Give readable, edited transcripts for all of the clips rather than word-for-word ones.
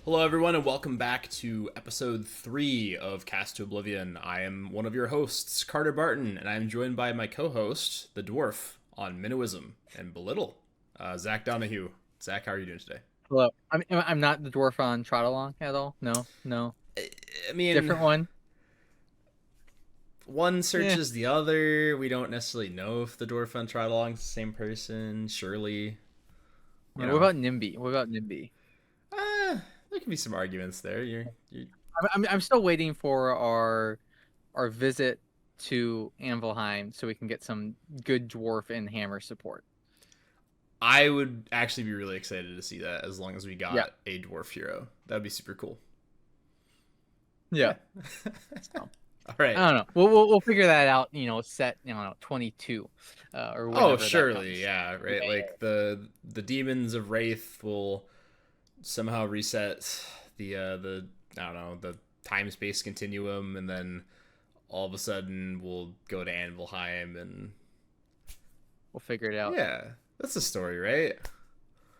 Hello, everyone, and welcome back to episode 3 of Cast to Oblivion. I am one of your hosts, Carter Barton, and I am joined by my co host, the dwarf on Minnowism and Belittle, Zach Donahue. Zach, how are you doing today? Hello. I'm not the dwarf on Trot Along at all. No, no. I mean, Different one. one Yeah. searches the other. We don't necessarily know if the dwarf on Trot Along is the same person, surely. You What know, about NIMBY? What about NIMBY? there can be some arguments there. You're I'm still waiting for our visit to Anvilheim so we can get some good dwarf and hammer support. I would actually be really excited to see that as long as we Yeah. got a dwarf hero. That would be super cool. Yeah. So, All right. I don't know. We'll figure that out. Set 22, or Oh, whenever that surely, comes. yeah, right. Yeah. Like the demons of Wraith will somehow reset the I don't know, the time space continuum, and then all of a sudden we'll go to Anvilheim, and We'll figure it out. yeah, that's the story, right?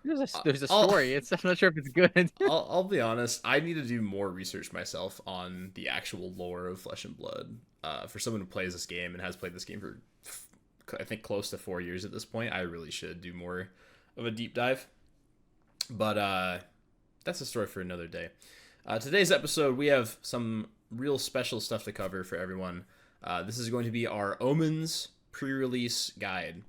There's a I'll story. I'm not sure if it's good. I'll be honest. I need to do more research myself on the actual lore of Flesh and Blood. For someone who plays this game and has played this game for, I think, close to 4 years at this point, I really should do more of a deep dive. But that's a story for another day. Today's episode, we have some real special stuff to cover for everyone. This is going to be our Omens pre-release guide.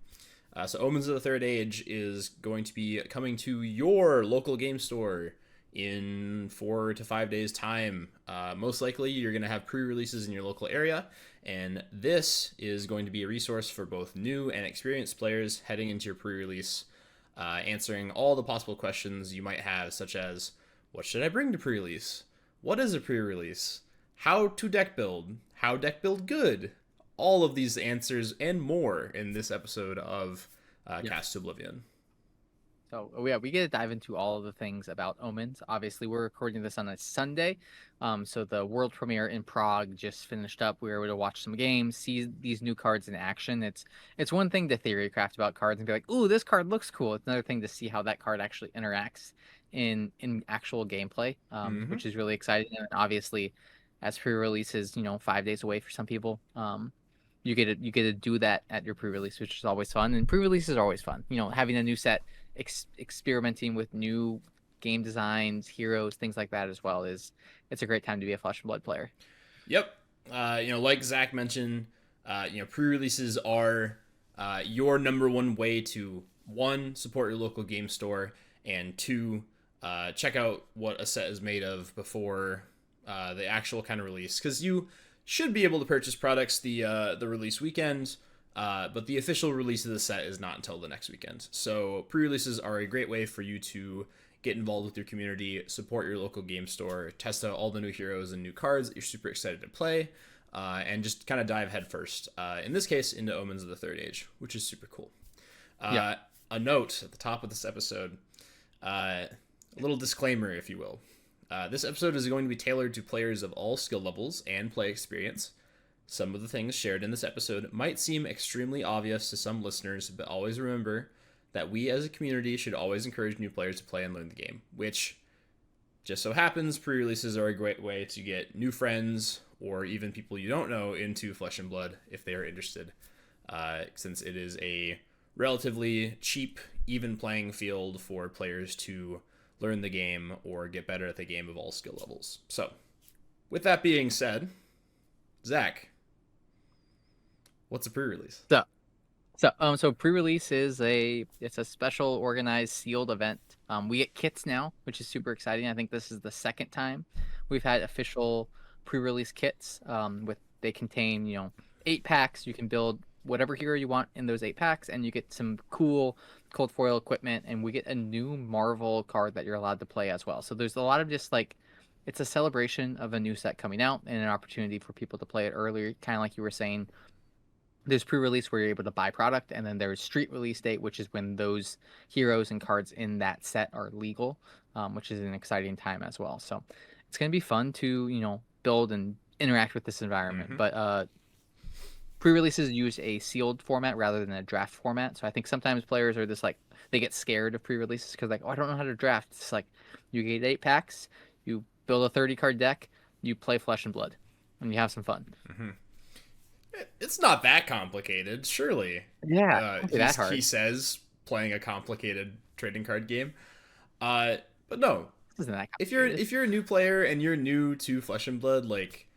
So Omens of the Third Age is going to be coming to your local game store in 4 to 5 days' time. Most likely, you're going to have pre-releases in your local area, and this is going to be a resource for both new and experienced players heading into your pre-release, answering all the possible questions you might have, such as, what should I bring to pre-release? What is a pre-release? How to deck build? How deck build good? All of these answers and more in this episode of Yeah. Cast to Oblivion. So yeah, we get to dive into all of the things about Omens. Obviously, we're recording this on a Sunday, so the world premiere in Prague just finished up. We were able to watch some games, see these new cards in action. It's one thing to theory craft about cards and be like, "Ooh, this card looks cool." It's another thing to see how that card actually interacts in actual gameplay, Mm-hmm. which is really exciting. And obviously, as pre-release is 5 days away for some people, you get to do that at your pre-release, which is always fun. And pre-releases are always fun. Having a new set, experimenting with new game designs, heroes, things like that as well it's a great time to be a Flesh and Blood player. Yep. Like Zach mentioned, pre-releases are your number one way to, one, support your local game store, and two, check out what a set is made of before the actual kind of release. Because you should be able to purchase products the release weekend, but the official release of the set is not until the next weekend. So pre-releases are a great way for you to get involved with your community, support your local game store, test out all the new heroes and new cards that you're super excited to play, and just kind of dive headfirst, in this case, into Omens of the Third Age, which is super cool. Yeah. A note at the top of this episode, a little disclaimer, if you will. This episode is going to be tailored to players of all skill levels and play experience. Some of the things shared in this episode might seem extremely obvious to some listeners, but always remember that we as a community should always encourage new players to play and learn the game, which just so happens pre-releases are a great way to get new friends or even people you don't know into Flesh and Blood if they are interested, since it is a relatively cheap, even playing field for players to learn the game or get better at the game of all skill levels. So, with that being said, Zach, what's a pre-release? So pre-release it's a special organized sealed event. We get kits now, which is super exciting. I think this is the second time we've had official pre-release kits. They contain 8 packs. You can build whatever hero you want in those 8 packs, and you get some cool cold foil equipment, and we get a new Marvel card that you're allowed to play as well. So there's a lot of just like, it's a celebration of a new set coming out and an opportunity for people to play it earlier, kind of like you were saying. There's pre-release where you're able to buy product, and then there's street release date, which is when those heroes and cards in that set are legal, which is an exciting time as well. So it's going to be fun to build and interact with this environment. Mm-hmm. But pre-releases use a sealed format rather than a draft format. So I think sometimes players are just like, they get scared of pre-releases because like, oh, I don't know how to draft. It's like, you get 8 packs, You build a 30 card deck, you play Flesh and Blood, and you have some fun. Mm-hmm. It's not that complicated, surely. Yeah, don't be that He hard. says playing a complicated trading card game. But no, This isn't that complicated. if you're a new player and you're new to Flesh and Blood, like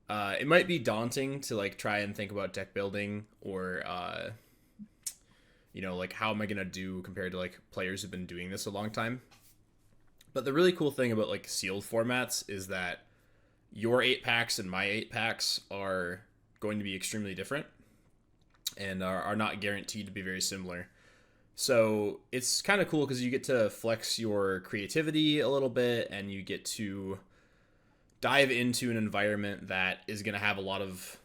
it might be daunting to like try and think about deck building or like how am I gonna do compared to like players who've been doing this a long time. But the really cool thing about like sealed formats is that your 8 packs and my 8 packs are going to be extremely different and are not guaranteed to be very similar. So it's kind of cool because you get to flex your creativity a little bit and you get to dive into an environment that is going to have a lot of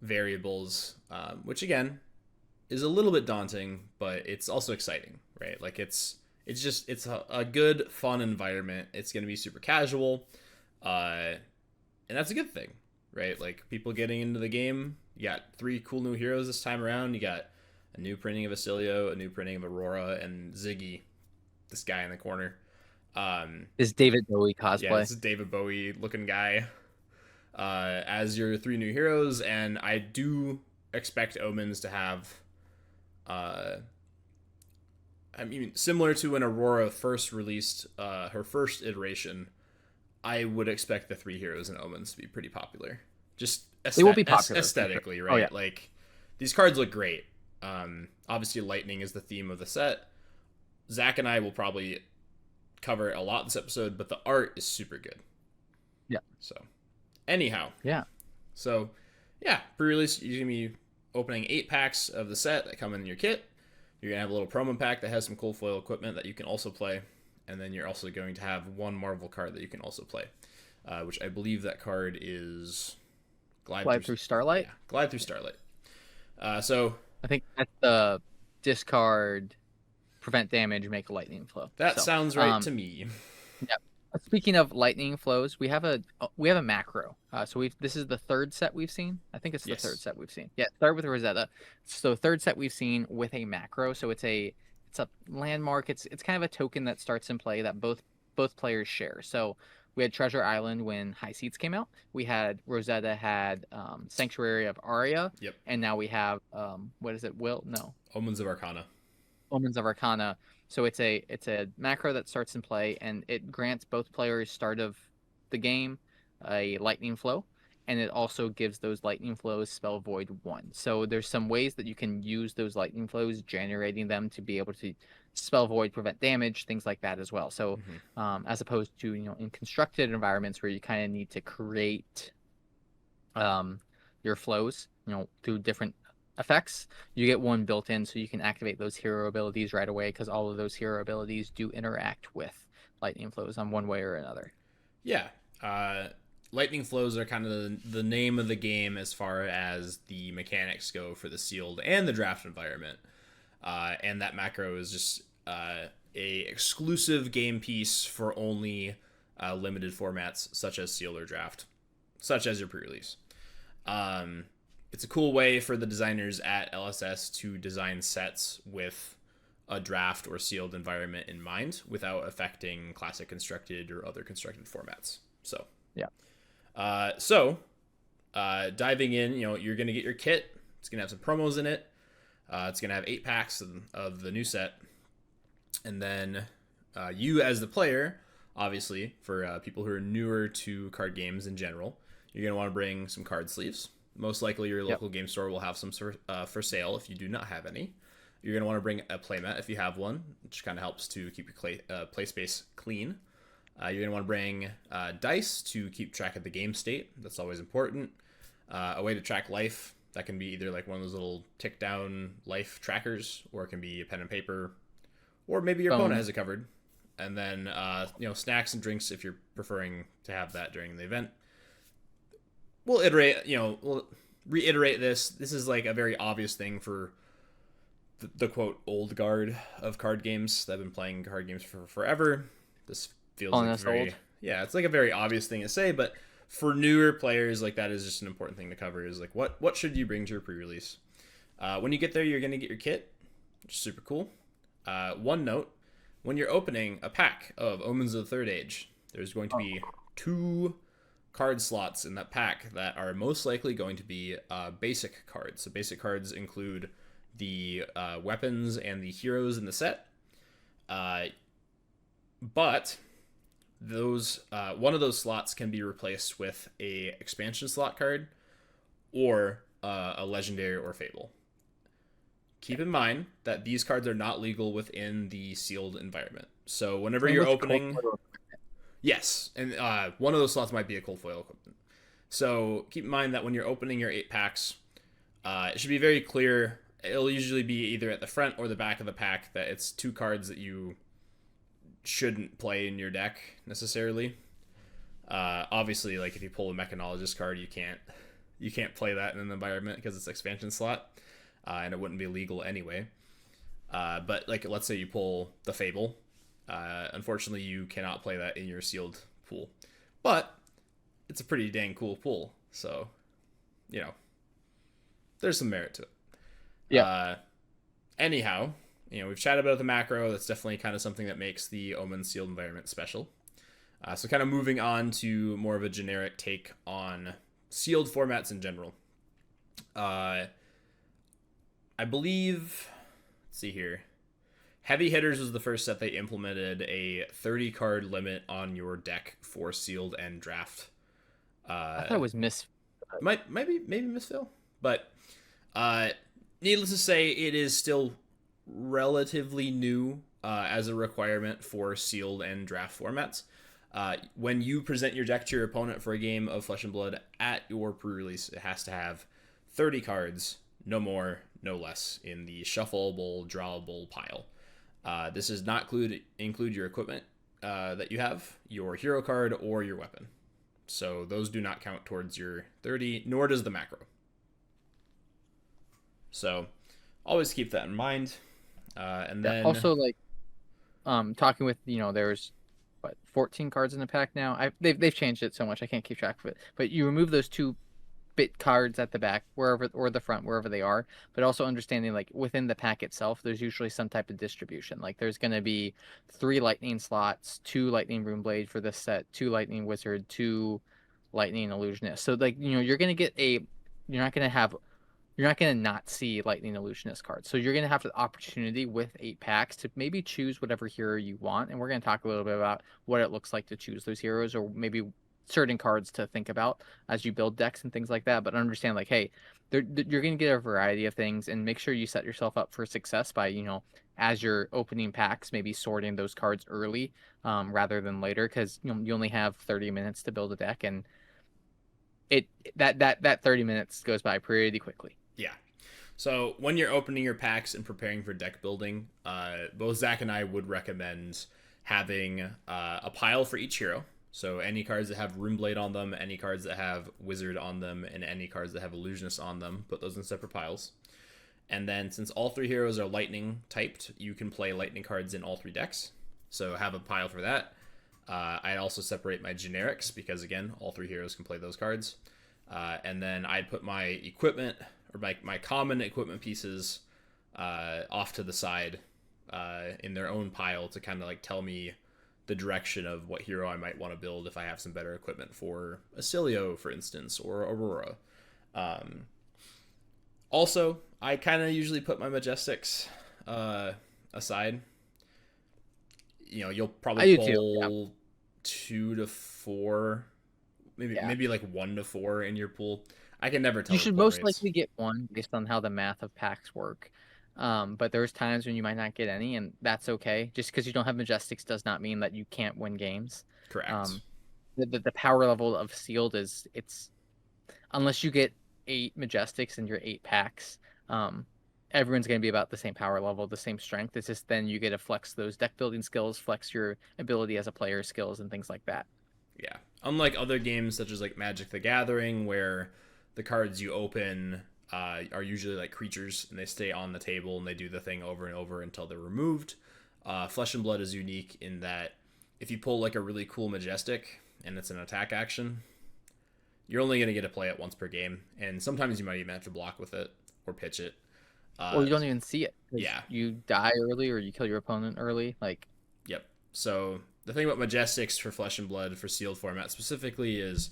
variables, which again is a little bit daunting, but it's also exciting, right? Like it's a good fun environment. It's going to be super casual, and that's a good thing, right? Like people getting into the game. You got 3 cool new heroes this time around. You got a new printing of Acilio, a new printing of Aurora, and Ziggy, this guy in the corner. Is David Bowie Yeah, cosplay? this is David Bowie looking guy as your 3 new heroes, and I do expect Omens to have, I mean, similar to when Aurora first released her first iteration. I would expect the 3 heroes in Omens to be pretty popular. Just They will be popular for sure. aesthetically, Oh right? yeah, Like these cards look great. Obviously, lightning is the theme of the set. Zach and I will probably cover a lot this episode, but the art is super good. yeah, So, anyhow, yeah. so yeah, pre-release you're gonna be opening 8 packs of the set that come in your kit. You're gonna have a little promo pack that has some cool foil equipment that you can also play, and then you're also going to have 1 Marvel card that you can also play, which I believe that card is Glide through Starlight. Yeah, Glide Through Starlight. So I think that's the discard, prevent damage, make a lightning flow. that So, sounds right to me. yeah. Speaking of lightning flows, we have a macro. This is the 3rd set we've seen. I think it's the 3rd Yes. set we've seen. Yeah, start with Rosetta. So 3rd set we've seen with a macro. So it's a landmark. It's kind of a token that starts in play that both players share. So we had Treasure Island when High Seats came out. We had Rosetta had Sanctuary of Aria. Yep. And now we have what is it? Omens of Arcana. Omens of Arcana. So it's a macro that starts in play, and it grants both players start of the game a lightning flow, and it also gives those lightning flows spell void 1. So there's some ways that you can use those lightning flows, generating them to be able to spell void, prevent damage, things like that as well. So as opposed to in constructed environments where you kind of need to create your flows through different effects, you get 1 built in, so you can activate those hero abilities right away, because all of those hero abilities do interact with lightning flows on one way or another. Yeah. Lightning flows are kind of the name of the game as far as the mechanics go for the sealed and the draft environment. And that macro is just a exclusive game piece for only limited formats such as sealed or draft, such as your pre-release. It's a cool way for the designers at LSS to design sets with a draft or sealed environment in mind without affecting classic constructed or other constructed formats. So yeah. Diving in, you're going to get your kit. It's going to have some promos in it. It's going to have 8 packs of the new set. And then you as the player, obviously, for people who are newer to card games in general, you're going to want to bring some card sleeves. Most likely your local game store will have some for sale if you do not have any. You're going to want to bring a playmat if you have one, which kind of helps to keep your play space clean. You're going to want to bring dice to keep track of the game state. That's always important. A way to track life. That can be either like one of those little tick down life trackers, or it can be a pen and paper, or maybe your opponent has it covered. And then, snacks and drinks if you're preferring to have that during the event. We'll reiterate this. This is like a very obvious thing for the quote old guard of card games that have been playing card games for forever. This feels like very it's like a very obvious thing to say, but for newer players, like that is just an important thing to cover. Is like what should you bring to your pre-release? When you get there, you're gonna get your kit, which is super cool. One note: when you're opening a pack of Omens of the Third Age, there's going to be two card slots in that pack that are most likely going to be basic cards. So basic cards include the weapons and the heroes in the set. But those one of those slots can be replaced with a expansion slot card or a legendary or fable. Keep in mind that these cards are not legal within the sealed environment. So whenever you're opening, yes, and one of those slots might be a cold foil equipment. So keep in mind that when you're opening your 8 packs, it should be very clear. It'll usually be either at the front or the back of the pack that it's 2 cards that you shouldn't play in your deck necessarily. Obviously, like if you pull a mechanologist card, you can't play that in an environment because it's expansion slot, and it wouldn't be legal anyway. But like let's say you pull the fable, unfortunately you cannot play that in your sealed pool, but it's a pretty dang cool pool, so there's some merit to it. Yeah. Anyhow, we've chatted about the macro. That's definitely kind of something that makes the Omens sealed environment special. So kind of moving on to more of a generic take on sealed formats in general. I believe, let's see here. Heavy Hitters was the first set they implemented a 30 card limit on your deck for sealed and draft. I thought it was maybe misfill, but needless to say, it is still relatively new as a requirement for sealed and draft formats. When you present your deck to your opponent for a game of Flesh and Blood at your pre-release, it has to have 30 cards, no more, no less, in the shuffleable, drawable pile. This does not include your equipment that you have, your hero card, or your weapon. So those do not count towards your 30, nor does the macro. So always keep that in mind. And then also, like, talking with, there's 14 cards in the pack now. They've changed it so much I can't keep track of it. But you remove those 2 bit cards at the back, wherever, or the front, wherever they are. But also understanding, like, within the pack itself, there's usually some type of distribution. Like, there's going to be 3 lightning slots, 2 lightning rune blade for this set, 2 lightning wizard, 2 lightning illusionist. So, like, you're going to get you're not going to not see lightning illusionist cards. So you're going to have the opportunity with 8 packs to maybe choose whatever hero you want. And we're going to talk a little bit about what it looks like to choose those heroes, or maybe certain cards to think about as you build decks and things like that. But understand, like, hey, you're going to get a variety of things, and make sure you set yourself up for success by, as you're opening packs, maybe sorting those cards early rather than later, because you only have 30 minutes to build a deck, and that 30 minutes goes by pretty quickly. Yeah. So when you're opening your packs and preparing for deck building, both Zach and I would recommend having a pile for each hero. So any cards that have Runeblade on them, any cards that have Wizard on them, and any cards that have Illusionist on them, put those in separate piles. And then since all 3 heroes are lightning typed, you can play lightning cards in all 3 decks. So have a pile for that. I'd also separate my generics because, again, all 3 heroes can play those cards. And then I'd put my equipment, or my common equipment pieces off to the side in their own pile to kind of like tell me the direction of what hero I might want to build if I have some better equipment for Acilio, for instance, or Aurora. Also, I kind of usually put my Majestics aside. You'll probably pull 2 to 4, maybe like 1 to 4 in your pool. I can never tell. You should most likely get 1 based on how the math of packs work. But there's times when you might not get any, and that's okay. Just because you don't have Majestics does not mean that you can't win games. Correct. The power level of sealed it's unless you get 8 Majestics in your 8 packs, everyone's going to be about the same power level, the same strength. It's just then you get to flex those deck building skills, flex your ability as a player skills, and things like that. Yeah. Unlike other games such as like Magic the Gathering, where the cards you open are usually like creatures and they stay on the table and they do the thing over and over until they're removed. Flesh and Blood is unique in that if you pull like a really cool Majestic and it's an attack action, you're only going to get to play it once per game, and sometimes you might even have to block with it or pitch it. Or you don't even see it. Yeah. You die early or you kill your opponent early. Like. Yep. So the thing about Majestics for Flesh and Blood for sealed format specifically is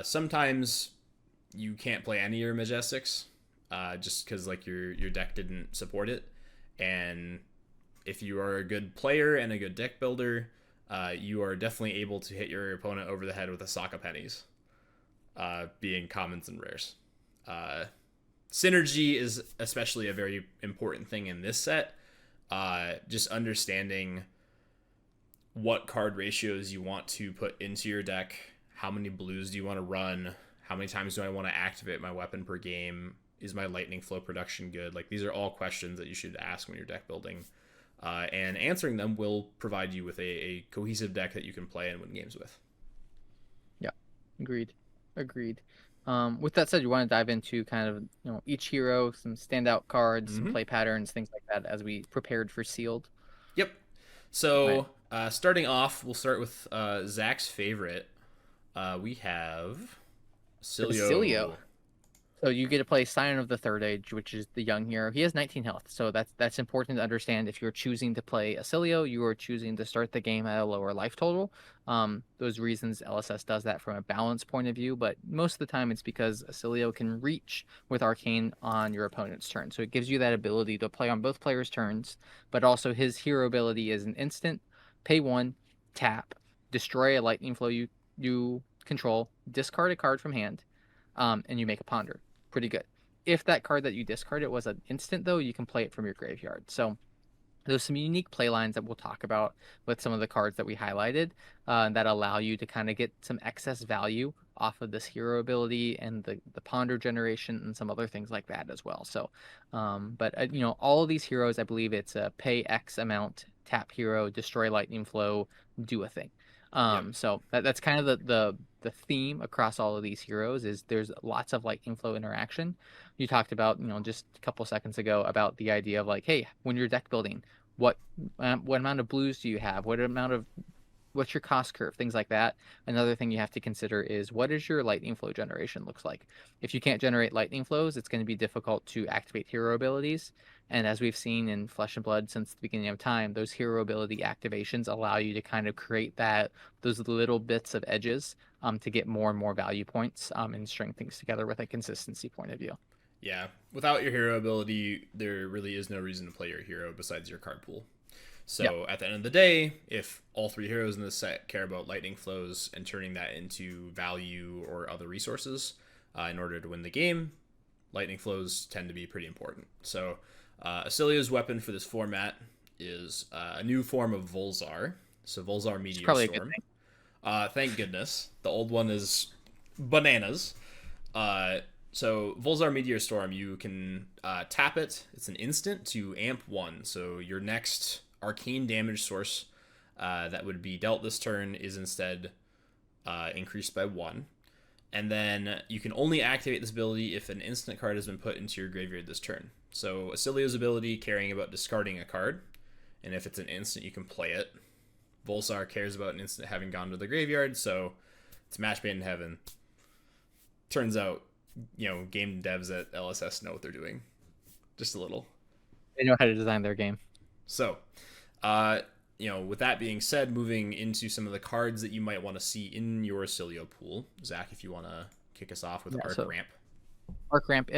sometimes you can't play any of your Majestics just because like your deck didn't support it, and if you are a good player and a good deck builder, you are definitely able to hit your opponent over the head with a sock of pennies, being commons and rares. Synergy is especially a very important thing in this set. Just understanding what card ratios you want to put into your deck, how many blues do you want to run, how many times do I want to activate my weapon per game, is my lightning flow production good? Like, these are all questions that you should ask when you're deck building. And answering them will provide you with a cohesive deck that you can play and win games with. Yeah, agreed. Agreed. With that said, you want to dive into kind of each hero, some standout cards, some play patterns, things like that, as we prepared for sealed. Yep. So starting off, we'll start with Zach's favorite. We have Cilio. So you get to play Scion of the Third Age, which is the young hero. He has 19 health, so that's important to understand. If you're choosing to play Acilio, you are choosing to start the game at a lower life total. Those reasons LSS does that from a balance point of view, but most of the time it's because Acilio can reach with Arcane on your opponent's turn. So it gives you that ability to play on both players' turns, but also his hero ability is an instant, pay 1, tap, destroy a lightning flow you control, discard a card from hand, and you make a ponder. Pretty good. If that card that you discarded was an instant, though, you can play it from your graveyard. So there's some unique play lines that we'll talk about with some of the cards that we highlighted that allow you to kind of get some excess value off of this hero ability and the ponder generation and some other things like that as well. So, but all of these heroes, I believe it's a pay X amount, tap hero, destroy lightning flow, do a thing. So that's kind of the theme across all of these heroes is there's lots of lightning flow interaction. You talked about, just a couple seconds ago about the idea of like, hey, when you're deck building, what amount of blues do you have? What's your cost curve? Things like that. Another thing you have to consider is what is your lightning flow generation looks like. If you can't generate lightning flows, it's going to be difficult to activate hero abilities. And as we've seen in Flesh and Blood since the beginning of time, those hero ability activations allow you to kind of create those little bits of edges to get more and more value points and string things together with a consistency point of view. Yeah, without your hero ability, there really is no reason to play your hero besides your card pool. So at the end of the day, if all three heroes in this set care about lightning flows and turning that into value or other resources in order to win the game, lightning flows tend to be pretty important. So Acilio's weapon for this format is a new form of Volzar. So Volzar Meteor Storm. Thank goodness. The old one is bananas. So Volzar Meteor Storm, you can tap it. It's an instant to amp 1. So your next arcane damage source that would be dealt this turn is instead increased by 1. And then you can only activate this ability if an instant card has been put into your graveyard this turn. So Acilio's ability caring about discarding a card, and if it's an instant, you can play it. Volzar cares about an instant having gone to the graveyard, so it's match made in heaven. Turns out, game devs at LSS know what they're doing. Just a little. They know how to design their game. So, with that being said, moving into some of the cards that you might want to see in your Acilio pool. Zach, if you want to kick us off with Arc Ramp. Arc Ramp,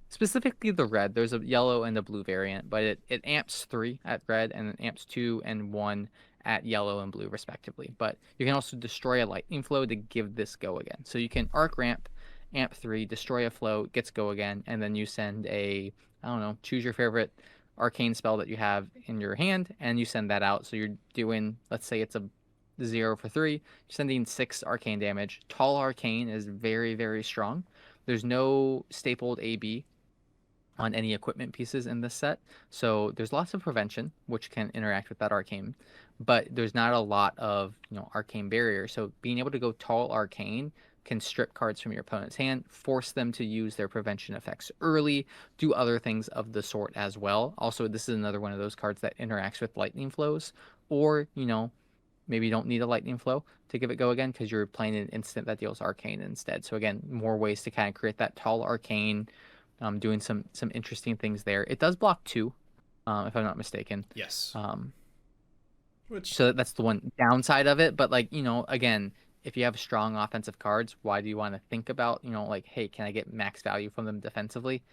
specifically the red. There's a yellow and a blue variant, but it amps 3 at red and it amps 2 and 1 at yellow and blue, respectively. But you can also destroy a lightning flow to give this go again. So you can Arc Ramp, amp 3, destroy a flow, gets go again, and then you send choose your favorite arcane spell that you have in your hand, and you send that out. So you're doing, let's say it's a 0 for 3, you're sending 6 arcane damage. Tall Arcane is very, very strong. There's no stapled AB on any equipment pieces in this set, so there's lots of prevention, which can interact with that arcane, but there's not a lot of arcane barrier. So being able to go Tall Arcane can strip cards from your opponent's hand, force them to use their prevention effects early, do other things of the sort as well. Also, this is another one of those cards that interacts with lightning flows, or maybe you don't need a lightning flow to give it go again because you're playing an instant that deals arcane instead. So again, more ways to kind of create that Tall Arcane, doing some interesting things there. It does block 2, if I'm not mistaken. Yes. Which, So that's the one downside of it. But like, again, if you have strong offensive cards, why do you want to think about, like, hey, can I get max value from them defensively?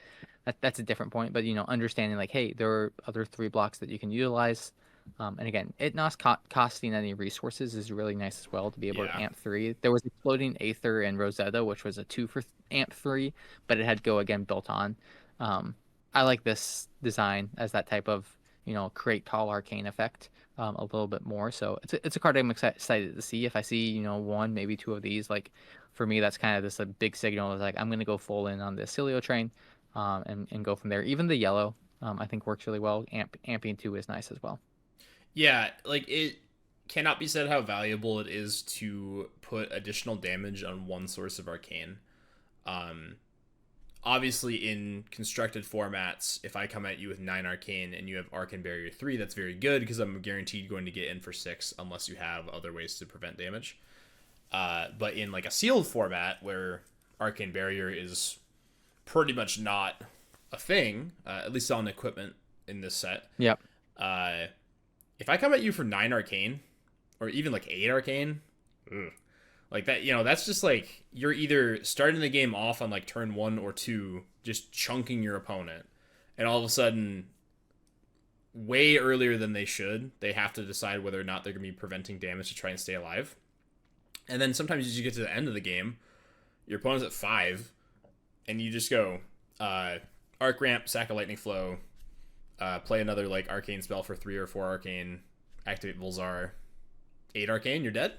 That's a different point. But understanding like, hey, there are other 3 blocks that you can utilize. And again, it not costing any resources is really nice as well to be able to yeah, amp 3. There was Exploding Aether and Rosetta, which was a 2 for amp 3, but it had Go Again built on. Um, I like this design as that type of, create tall arcane effect a little bit more. So it's a card I'm excited to see. If I see, one, maybe 2 of these, like for me, that's kind of this a big signal is like, I'm going to go full in on the Acilio train and go from there. Even the yellow, I think works really well. Amping 2 is nice as well. yeah, like it cannot be said how valuable it is to put additional damage on one source of arcane. Um, Obviously, in constructed formats, if I come at you with 9 arcane and you have Arcane Barrier 3, that's very good because I'm guaranteed going to get in for 6 unless you have other ways to prevent damage. But in like a sealed format where Arcane Barrier is pretty much not a thing, at least on equipment in this set, Yep. uh, if I come at you for 9 arcane or even like 8 arcane, ugh, like that, that's just like you're either starting the game off on like turn 1 or 2, just chunking your opponent, and all of a sudden, way earlier than they should, they have to decide whether or not they're gonna be preventing damage to try and stay alive. And then sometimes as you get to the end of the game, your opponent's at 5, and you just go, arc ramp, sack a lightning flow, play another like arcane spell for 3 or 4 arcane, activate Volzar, 8 arcane, you're dead.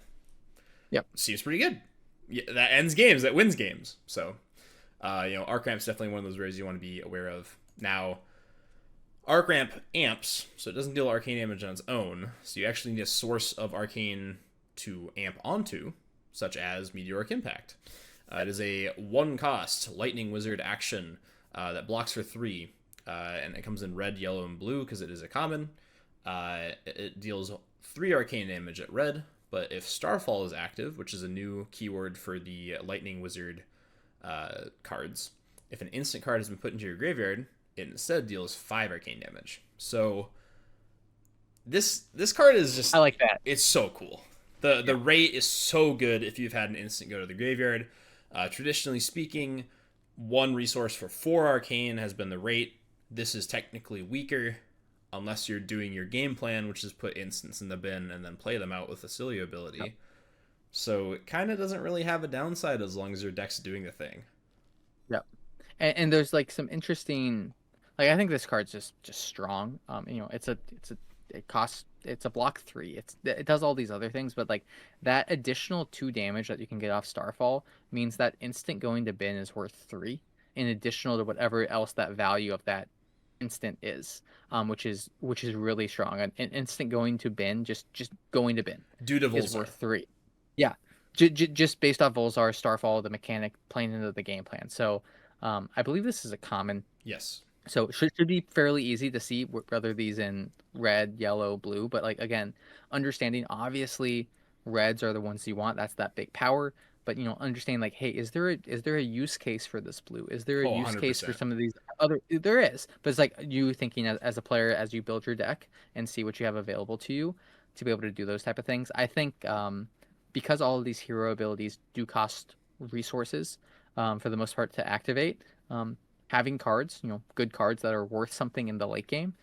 Yep. Seems pretty good. Yeah, that ends games, that wins games. So, arc ramp's definitely one of those rares you want to be aware of. Now, arc ramp amps, so it doesn't deal arcane damage on its own. So you actually need a source of arcane to amp onto, such as Meteoric Impact. It is a 1-cost lightning wizard action that blocks for 3, and it comes in red, yellow, and blue because it is a common. It deals 3 arcane damage at red, but if Starfall is active, which is a new keyword for the lightning wizard cards, if an instant card has been put into your graveyard, it instead deals 5 arcane damage. So this card is just, I like that. it's so cool. The rate is so good if you've had an instant go to the graveyard. Traditionally speaking, 1 resource for 4 arcane has been the rate. This is technically weaker unless you're doing your game plan, which is put instants in the bin and then play them out with the Acilio ability. Yep. So it kind of doesn't really have a downside as long as your deck's doing the thing. Yep. And there's like some interesting, like I think this card's just strong. It's a block 3. It does all these other things, but like that additional 2 damage that you can get off Starfall means that instant going to bin is worth 3 in additional to whatever else that value of that instant is, which is really strong. An instant going to bin, just going to bin, due to Volzar, is worth 3. Yeah, just based off Volzar, Starfall, the mechanic playing into the game plan. So, I believe this is a common. Yes. So it should be fairly easy to see whether these in red, yellow, blue. But like again, understanding obviously reds are the ones you want. That's that big power. But understanding like, hey, is there a use case for this blue? Is there a use 100%. case for some of these other? There is, but it's like you thinking as a player as you build your deck and see what you have available to you to be able to do those type of things. I think because all of these hero abilities do cost resources for the most part to activate. Having cards, good cards that are worth something in the late game,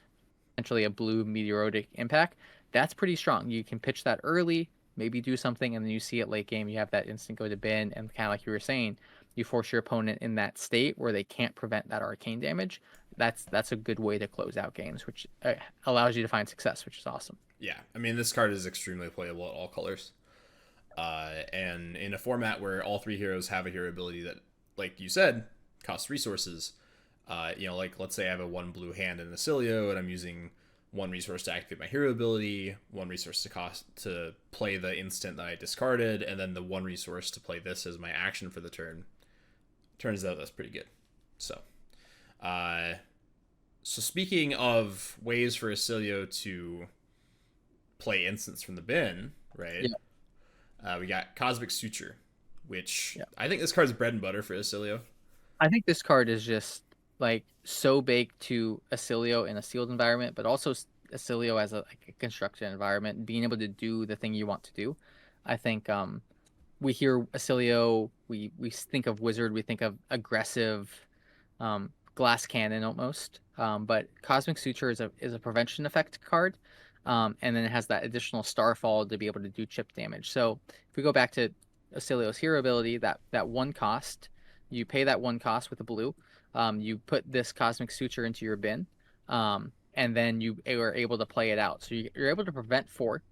essentially a blue meteoric impact, that's pretty strong. You can pitch that early, maybe do something, and then you see it late game, you have that instant go to bin, and kind of like you were saying, you force your opponent in that state where they can't prevent that arcane damage. That's a good way to close out games, which allows you to find success, which is awesome. Yeah, I mean, this card is extremely playable at all colors. And in a format where all 3 heroes have a hero ability that, like you said, costs resources, like let's say I have a 1 blue hand in Acilio and I'm using 1 resource to activate my hero ability, 1 resource to play the instant that I discarded, and then the 1 resource to play this as my action for the turn. Turns out that's pretty good. So speaking of ways for Acilio to play instants from the bin, right? Yeah. We got Cosmic Suture, which I think this card's bread and butter for Acilio. I think this card is just like so baked to Acilio in a sealed environment, but also Acilio as a construction environment, being able to do the thing you want to do. I think we hear Acilio, we think of wizard, we think of aggressive, glass cannon almost. But Cosmic Suture is a prevention effect card, and then it has that additional Starfall to be able to do chip damage. So if we go back to Acilio's hero ability, that one cost, you pay that one cost with a blue. You put this Cosmic Suture into your bin, and then you are able to play it out. So you're able to prevent 4.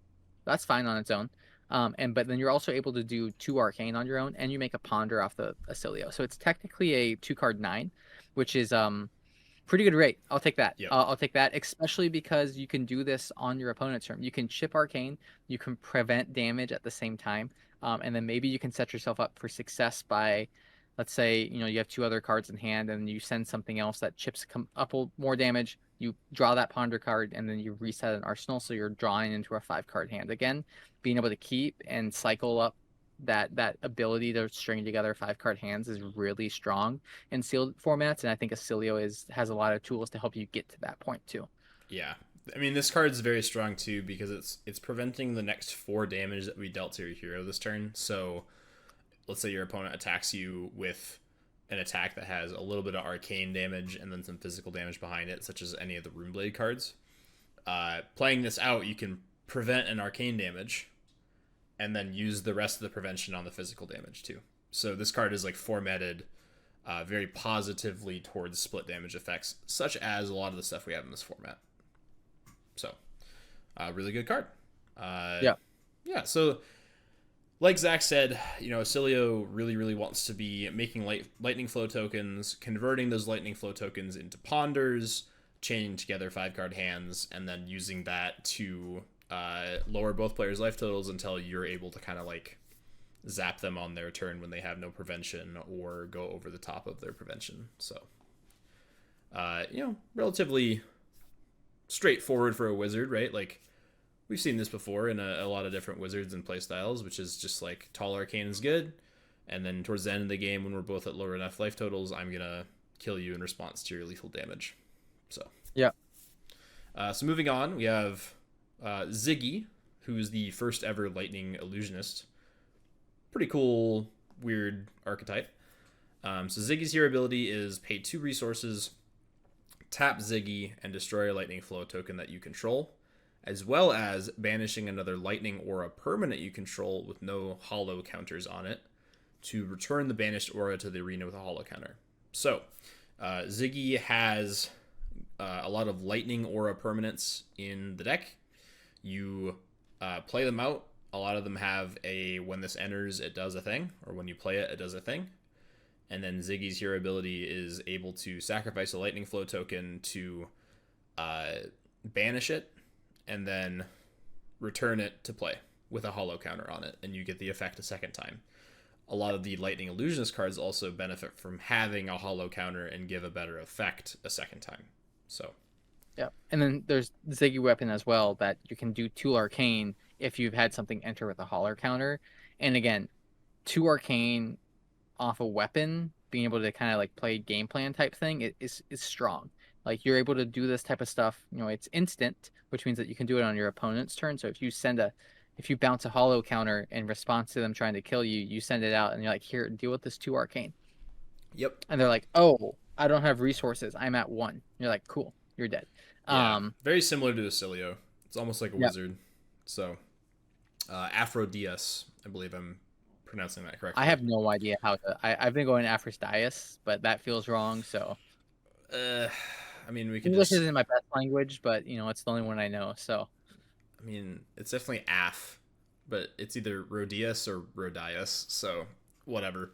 That's fine on its own. But then you're also able to do 2 arcane on your own, and you make a ponder off the Acilio. So it's technically a 2-card 9, which is pretty good rate. I'll take that. Yep. I'll take that, especially because you can do this on your opponent's turn. You can chip arcane, you can prevent damage at the same time, and then maybe you can set yourself up for success by, let's say, you have 2 other cards in hand, and you send something else that chips up more damage. You draw that ponder card, and then you reset an arsenal, so you're drawing into a 5-card hand again. Being able to keep and cycle up that ability to string together 5-card hands is really strong in sealed formats, and I think Acilio has a lot of tools to help you get to that point too. Yeah. I mean, this card's very strong too because it's preventing the next 4 damage that we dealt to your hero this turn. So let's say your opponent attacks you with an attack that has a little bit of arcane damage and then some physical damage behind it, such as any of the Runeblade cards. Playing this out, you can prevent an arcane damage and then use the rest of the prevention on the physical damage too. So this card is like formatted very positively towards split damage effects, such as a lot of the stuff we have in this format. So, really good card. Yeah. So, like Zach said, Acilio really, really wants to be making lightning flow tokens, converting those lightning flow tokens into ponders, chaining together 5-card hands, and then using that to lower both players' life totals until you're able to kind of like zap them on their turn when they have no prevention or go over the top of their prevention. So, relatively straightforward for a wizard, right? Like, we've seen this before in a lot of different wizards and playstyles, which is just like tall arcane is good, and then towards the end of the game when we're both at lower enough life totals, I'm gonna kill you in response to your lethal damage. So yeah. So moving on, we have Ziggy, who's the first ever lightning illusionist. Pretty cool, weird archetype. So Ziggy's hero ability is pay 2 resources, tap Ziggy, and destroy a lightning flow token that you control, as well as banishing another lightning aura permanent you control with no hollow counters on it to return the banished aura to the arena with a hollow counter. So Ziggy has a lot of lightning aura permanents in the deck. You play them out. A lot of them have a when this enters, it does a thing, or when you play it, it does a thing. And then Ziggy's hero ability is able to sacrifice a lightning flow token to banish it, and then return it to play with a hollow counter on it, and you get the effect a second time. A lot of the Lightning Illusionist cards also benefit from having a hollow counter and give a better effect a second time. So, yeah. And then there's Ziggy Weapon as well that you can do 2 arcane if you've had something enter with a hollow counter. And again, 2 arcane off a weapon, being able to kind of like play game plan type thing is strong. Like, you're able to do this type of stuff. It's instant, which means that you can do it on your opponent's turn. So if you bounce a hollow counter in response to them trying to kill you, you send it out and you're like, here, deal with this 2 arcane. Yep. And they're like, oh, I don't have resources. I'm at 1. You're like, cool, you're dead. Yeah, very similar to Acilio. It's almost like a wizard. So, Aphrodite, I believe I'm pronouncing that correctly. I have no idea how to. I've been going Aphrodite, but that feels wrong. So, I mean, we can English isn't my best language, but it's the only one I know. So, I mean, it's definitely Aph, but it's either Rhodius or Rhodius. So, whatever.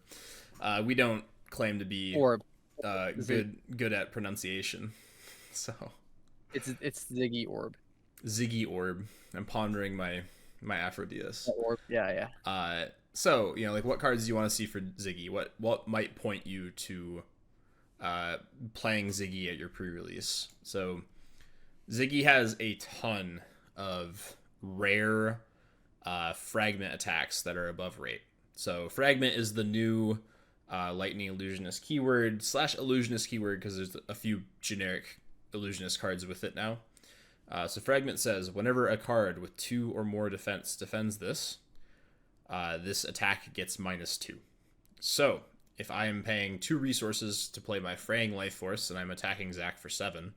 We don't claim to be good at pronunciation. So, it's Ziggy Orb. Ziggy Orb. I'm pondering my Aphrodite. Orb. Yeah. So, like, what cards do you want to see for Ziggy? What might point you to playing Ziggy at your pre-release? So, Ziggy has a ton of rare fragment attacks that are above rate. So, fragment is the new Lightning Illusionist keyword / illusionist keyword because there's a few generic illusionist cards with it now. So Fragment says whenever a card with 2 or more defense defends this, this attack gets -2. So if I am paying 2 resources to play my Fraying Life Force and I'm attacking Zach for 7,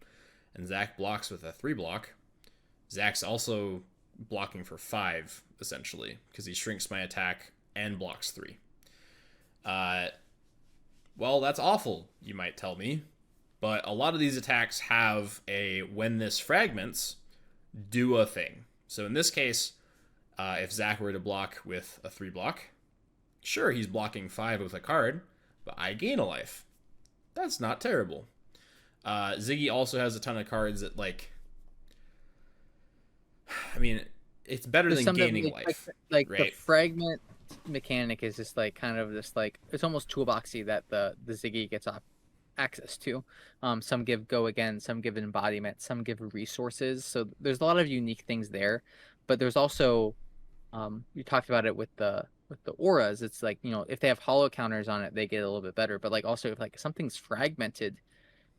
and Zach blocks with a 3 block, Zach's also blocking for 5, essentially, because he shrinks my attack and blocks 3. Well, that's awful, you might tell me, but a lot of these attacks have a when this fragments, do a thing. So in this case, if Zach were to block with a 3 block, sure, he's blocking 5 with a card, but I gain a life. That's not terrible. Ziggy also has a ton of cards that, like, I mean, it's better than gaining life. Like right? The fragment mechanic is just like kind of this like it's almost toolboxy that the Ziggy gets access to. Some give go again, some give embodiment, some give resources. So there's a lot of unique things there, but there's also you talked about it with the auras. It's like, you know, if they have hollow counters on it, they get a little bit better. But like also if like something's fragmented,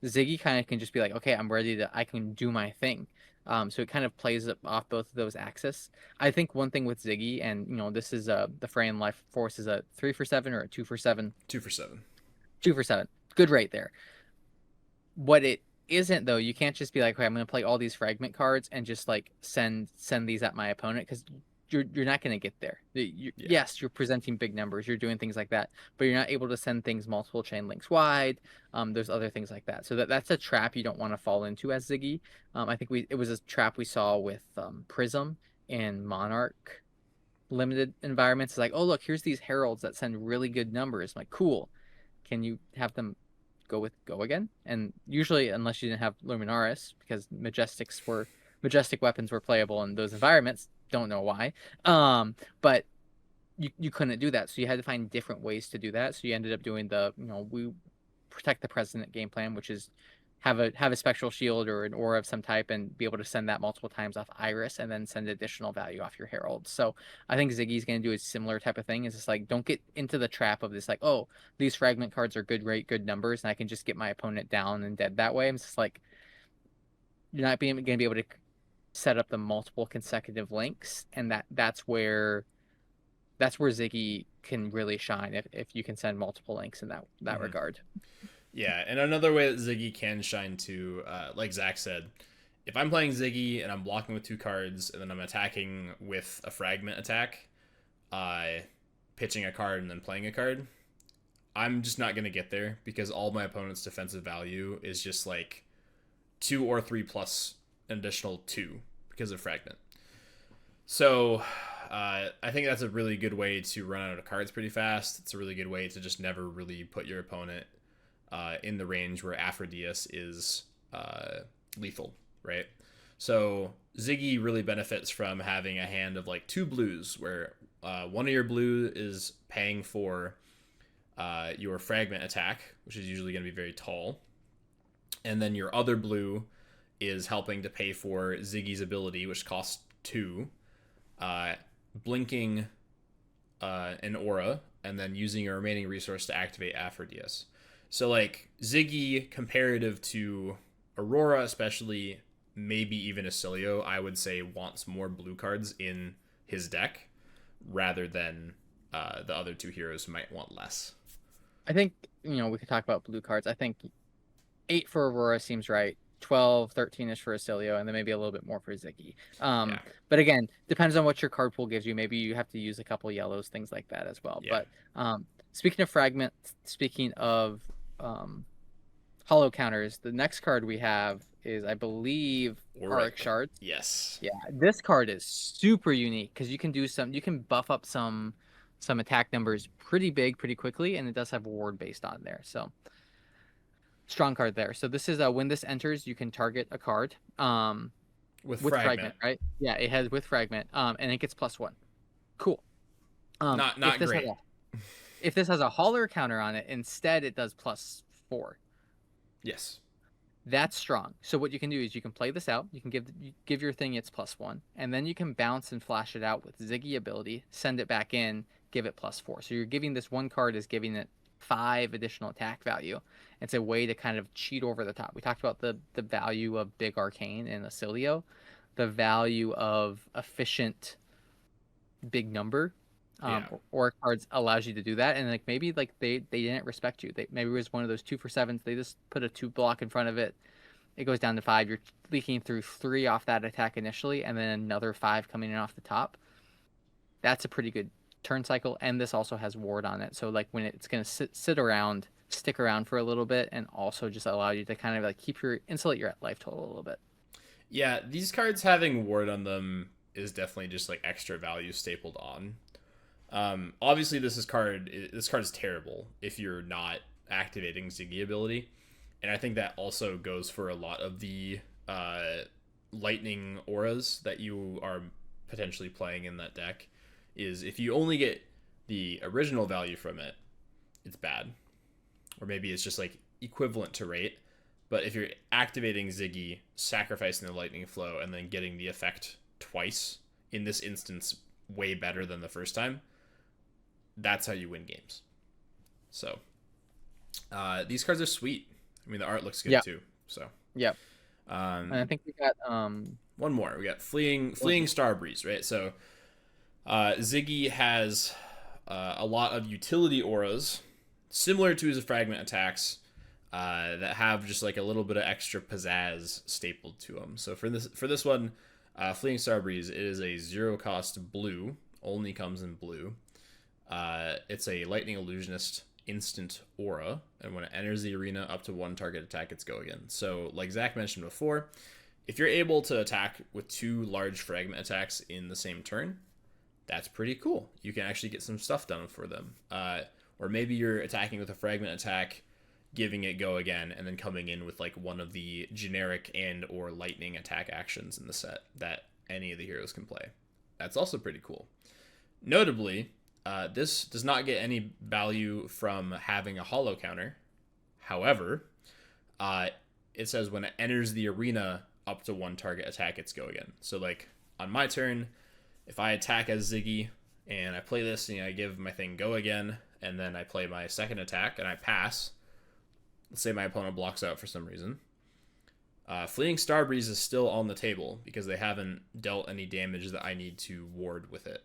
Ziggy kind of can just be like, okay, I'm ready to, I can do my thing. So it kind of plays off both of those axes. I think one thing with Ziggy, and you know, this is the Fraying Life Force is a 3 for 7 or a 2 for 7. 2 for 7. 2 for 7. Good rate there. What it isn't though, you can't just be like, okay, I'm going to play all these fragment cards and just like send these at my opponent, because you're not going to get there. Yes, you're presenting big numbers, you're doing things like that, but you're not able to send things multiple chain links wide. There's other things like that. So that's a trap you don't want to fall into as Ziggy. I think it was a trap we saw with Prism and Monarch limited environments. It's like, oh, look, here's these heralds that send really good numbers. I'm like, cool. Can you have them go again? And usually, unless you didn't have Luminaris, because majestic weapons were playable in those environments. Don't know why, but you couldn't do that, so you had to find different ways to do that. So you ended up doing the, you know, we protect the president game plan, which is have a spectral shield or an aura of some type and be able to send that multiple times off Iris and then send additional value off your herald. So I think Ziggy's going to do a similar type of thing. Is just like, don't get into the trap of this like, oh, these fragment cards are good rate, good numbers, and I can just get my opponent down and dead that way. I'm just like, you're not going to be able to set up the multiple consecutive links, and that's where Ziggy can really shine if you can send multiple links in that regard. Yeah, and another way that Ziggy can shine too, like Zach said, if I'm playing Ziggy and I'm blocking with 2 cards and then I'm attacking with a fragment attack, pitching a card and then playing a card, I'm just not going to get there because all my opponent's defensive value is just like 2 or 3 plus an additional 2 because of fragment. So I think that's a really good way to run out of cards pretty fast. It's a really good way to just never really put your opponent in the range where Aphrodite is lethal, right? So Ziggy really benefits from having a hand of like 2 blues where one of your blue is paying for your fragment attack, which is usually going to be very tall, and then your other blue is helping to pay for Ziggy's ability, which costs 2, blinking an aura, and then using your remaining resource to activate Aphrodite. So, like, Ziggy, comparative to Aurora, especially, maybe even Acilio, I would say wants more blue cards in his deck, rather than the other 2 heroes might want less. I think, you know, we could talk about blue cards. I think 8 for Aurora seems right. 12, 13-ish for Acilio, and then maybe a little bit more for Ziggy. But again, depends on what your card pool gives you. Maybe you have to use a couple yellows, things like that as well. Yeah. But speaking of fragments, speaking of hollow counters, the next card we have is, I believe, Auric Shards. Yes. Yeah, this card is super unique because you can buff up some attack numbers pretty big pretty quickly, and it does have ward based on there. So strong card there. So this is when this enters, you can target a card with fragment, right? Yeah, it has with fragment, and it gets +1. Cool. Not great. If this has a holler counter on it, instead it does +4. Yes. That's strong. So what you can do is you can play this out. You can give your thing its +1, and then you can bounce and flash it out with Ziggy ability, send it back in, give it +4. So you're giving this one card is giving it 5 additional attack value. It's a way to kind of cheat over the top. We talked about the value of big arcane and Acilio, the value of efficient big number. Yeah. Or cards allows you to do that, and like maybe like they didn't respect you. They maybe it was one of those 2 for 7s. They just put a 2 block in front of it. It goes down to 5. You're leaking through 3 off that attack initially, and then another 5 coming in off the top. That's a pretty good turn cycle, and this also has ward on it. So like when it's gonna sit around, stick around for a little bit, and also just allow you to kind of like insulate your life total a little bit. Yeah, these cards having ward on them is definitely just like extra value stapled on. Obviously, this card is terrible if you're not activating Ziggy ability, and I think that also goes for a lot of the lightning auras that you are potentially playing in that deck. Is if you only get the original value from it, it's bad, or maybe it's just like equivalent to rate. But if you're activating Ziggy, sacrificing the lightning flow, and then getting the effect twice, in this instance, way better than the first time, that's how you win games. So these cards are sweet. I mean, the art looks good too. So yep. And I think we got one more. We got fleeing Star Breeze, right? So Ziggy has a lot of utility auras similar to his fragment attacks that have just like a little bit of extra pizzazz stapled to them. So for this one, Fleeing Star Breeze, it is a 0-cost blue, only comes in blue. It's a Lightning Illusionist instant aura, and when it enters the arena, up to 1 target attack, it's go again. So like Zach mentioned before, if you're able to attack with 2 large fragment attacks in the same turn, that's pretty cool. You can actually get some stuff done for them. Or maybe you're attacking with a fragment attack, giving it go again, and then coming in with like one of the generic and or lightning attack actions in the set that any of the heroes can play. That's also pretty cool. Notably, this does not get any value from having a hollow counter. However, it says when it enters the arena, up to 1 target attack, it's go again. So like on my turn, if I attack as Ziggy and I play this and I give my thing go again, and then I play my second attack and I pass, let's say my opponent blocks out for some reason, Fleeing Starbreeze is still on the table because they haven't dealt any damage that I need to ward with it.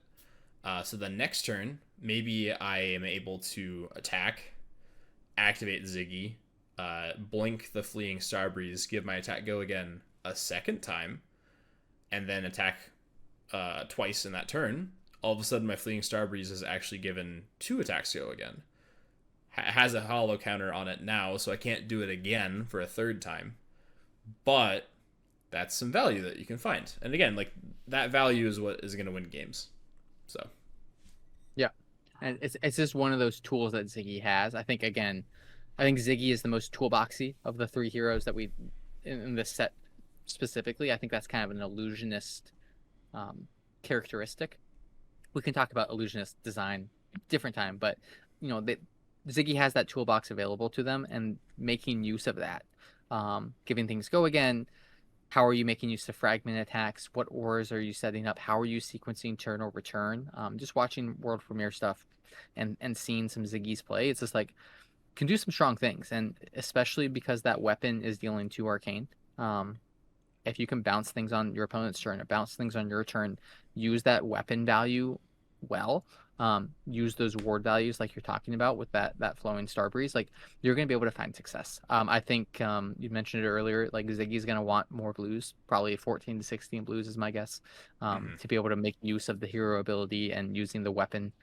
So the next turn, maybe I am able to attack, activate Ziggy, blink the Fleeing Starbreeze, give my attack go again a second time, and then attack twice in that turn. All of a sudden, my Fleeing Starbreeze is actually given 2 attacks go again. Has a hollow counter on it now, so I can't do it again for a third time. But that's some value that you can find. And again, like that value is what is going to win games. So, yeah, and it's just one of those tools that Ziggy has. I think Ziggy is the most toolboxy of the 3 heroes that we in this set specifically. I think that's kind of an illusionist characteristic. We can talk about illusionist design different time, but Ziggy has that toolbox available to them, and making use of that, giving things go again. How are you making use of fragment attacks? What auras are you setting up? How are you sequencing turn over turn? Just watching world premiere stuff and seeing some Ziggy's play, it's just like can do some strong things, and especially because that weapon is dealing 2 arcane. If you can bounce things on your opponent's turn or bounce things on your turn, use that weapon value well. Use those ward values like you're talking about with that flowing star breeze. Like you're going to be able to find success. I think you mentioned it earlier. Like Ziggy's going to want more blues, probably 14 to 16 blues is my guess, to be able to make use of the hero ability and using the weapon.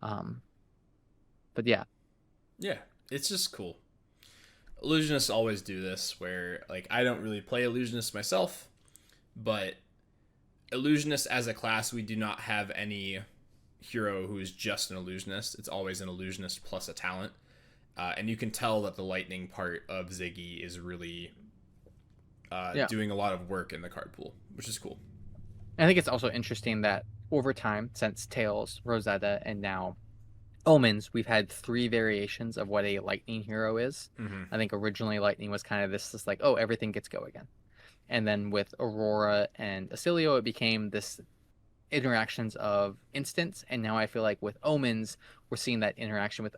But yeah, it's just cool. Illusionists always do this, where like I don't really play illusionists myself, but illusionists as a class, we do not have any hero who is just an illusionist. It's always an illusionist plus a talent, and you can tell that the lightning part of Ziggy is really doing a lot of work in the card pool, which is cool. I think it's also interesting that over time, since Tails, Rosetta, and now Omens, we've had 3 variations of what a lightning hero is. I think originally lightning was kind of this like, oh, everything gets go again, and then with Aurora and Acilio, it became this interactions of instants, and now I feel like with Omens, we're seeing that interaction with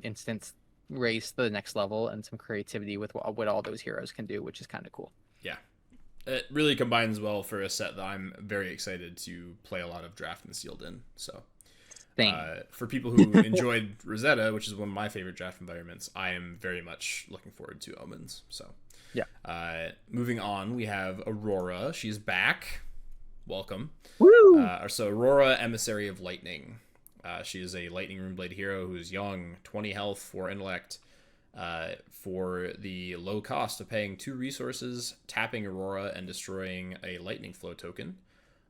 instants raised to the next level and some creativity with what all those heroes can do, which is kind of cool. Yeah. It really combines well for a set that I'm very excited to play a lot of draft and sealed in. So, Same. for people who enjoyed Rosetta, which is one of my favorite draft environments, I am very much looking forward to Omens. So, Yeah. Moving on, we have Aurora. She's back. Welcome. Woo! So Aurora, Emissary of Lightning. She is a Lightning Runeblade hero who's young, 20 health, 4 intellect. For the low cost of paying 2 resources, tapping Aurora, and destroying a Lightning Flow token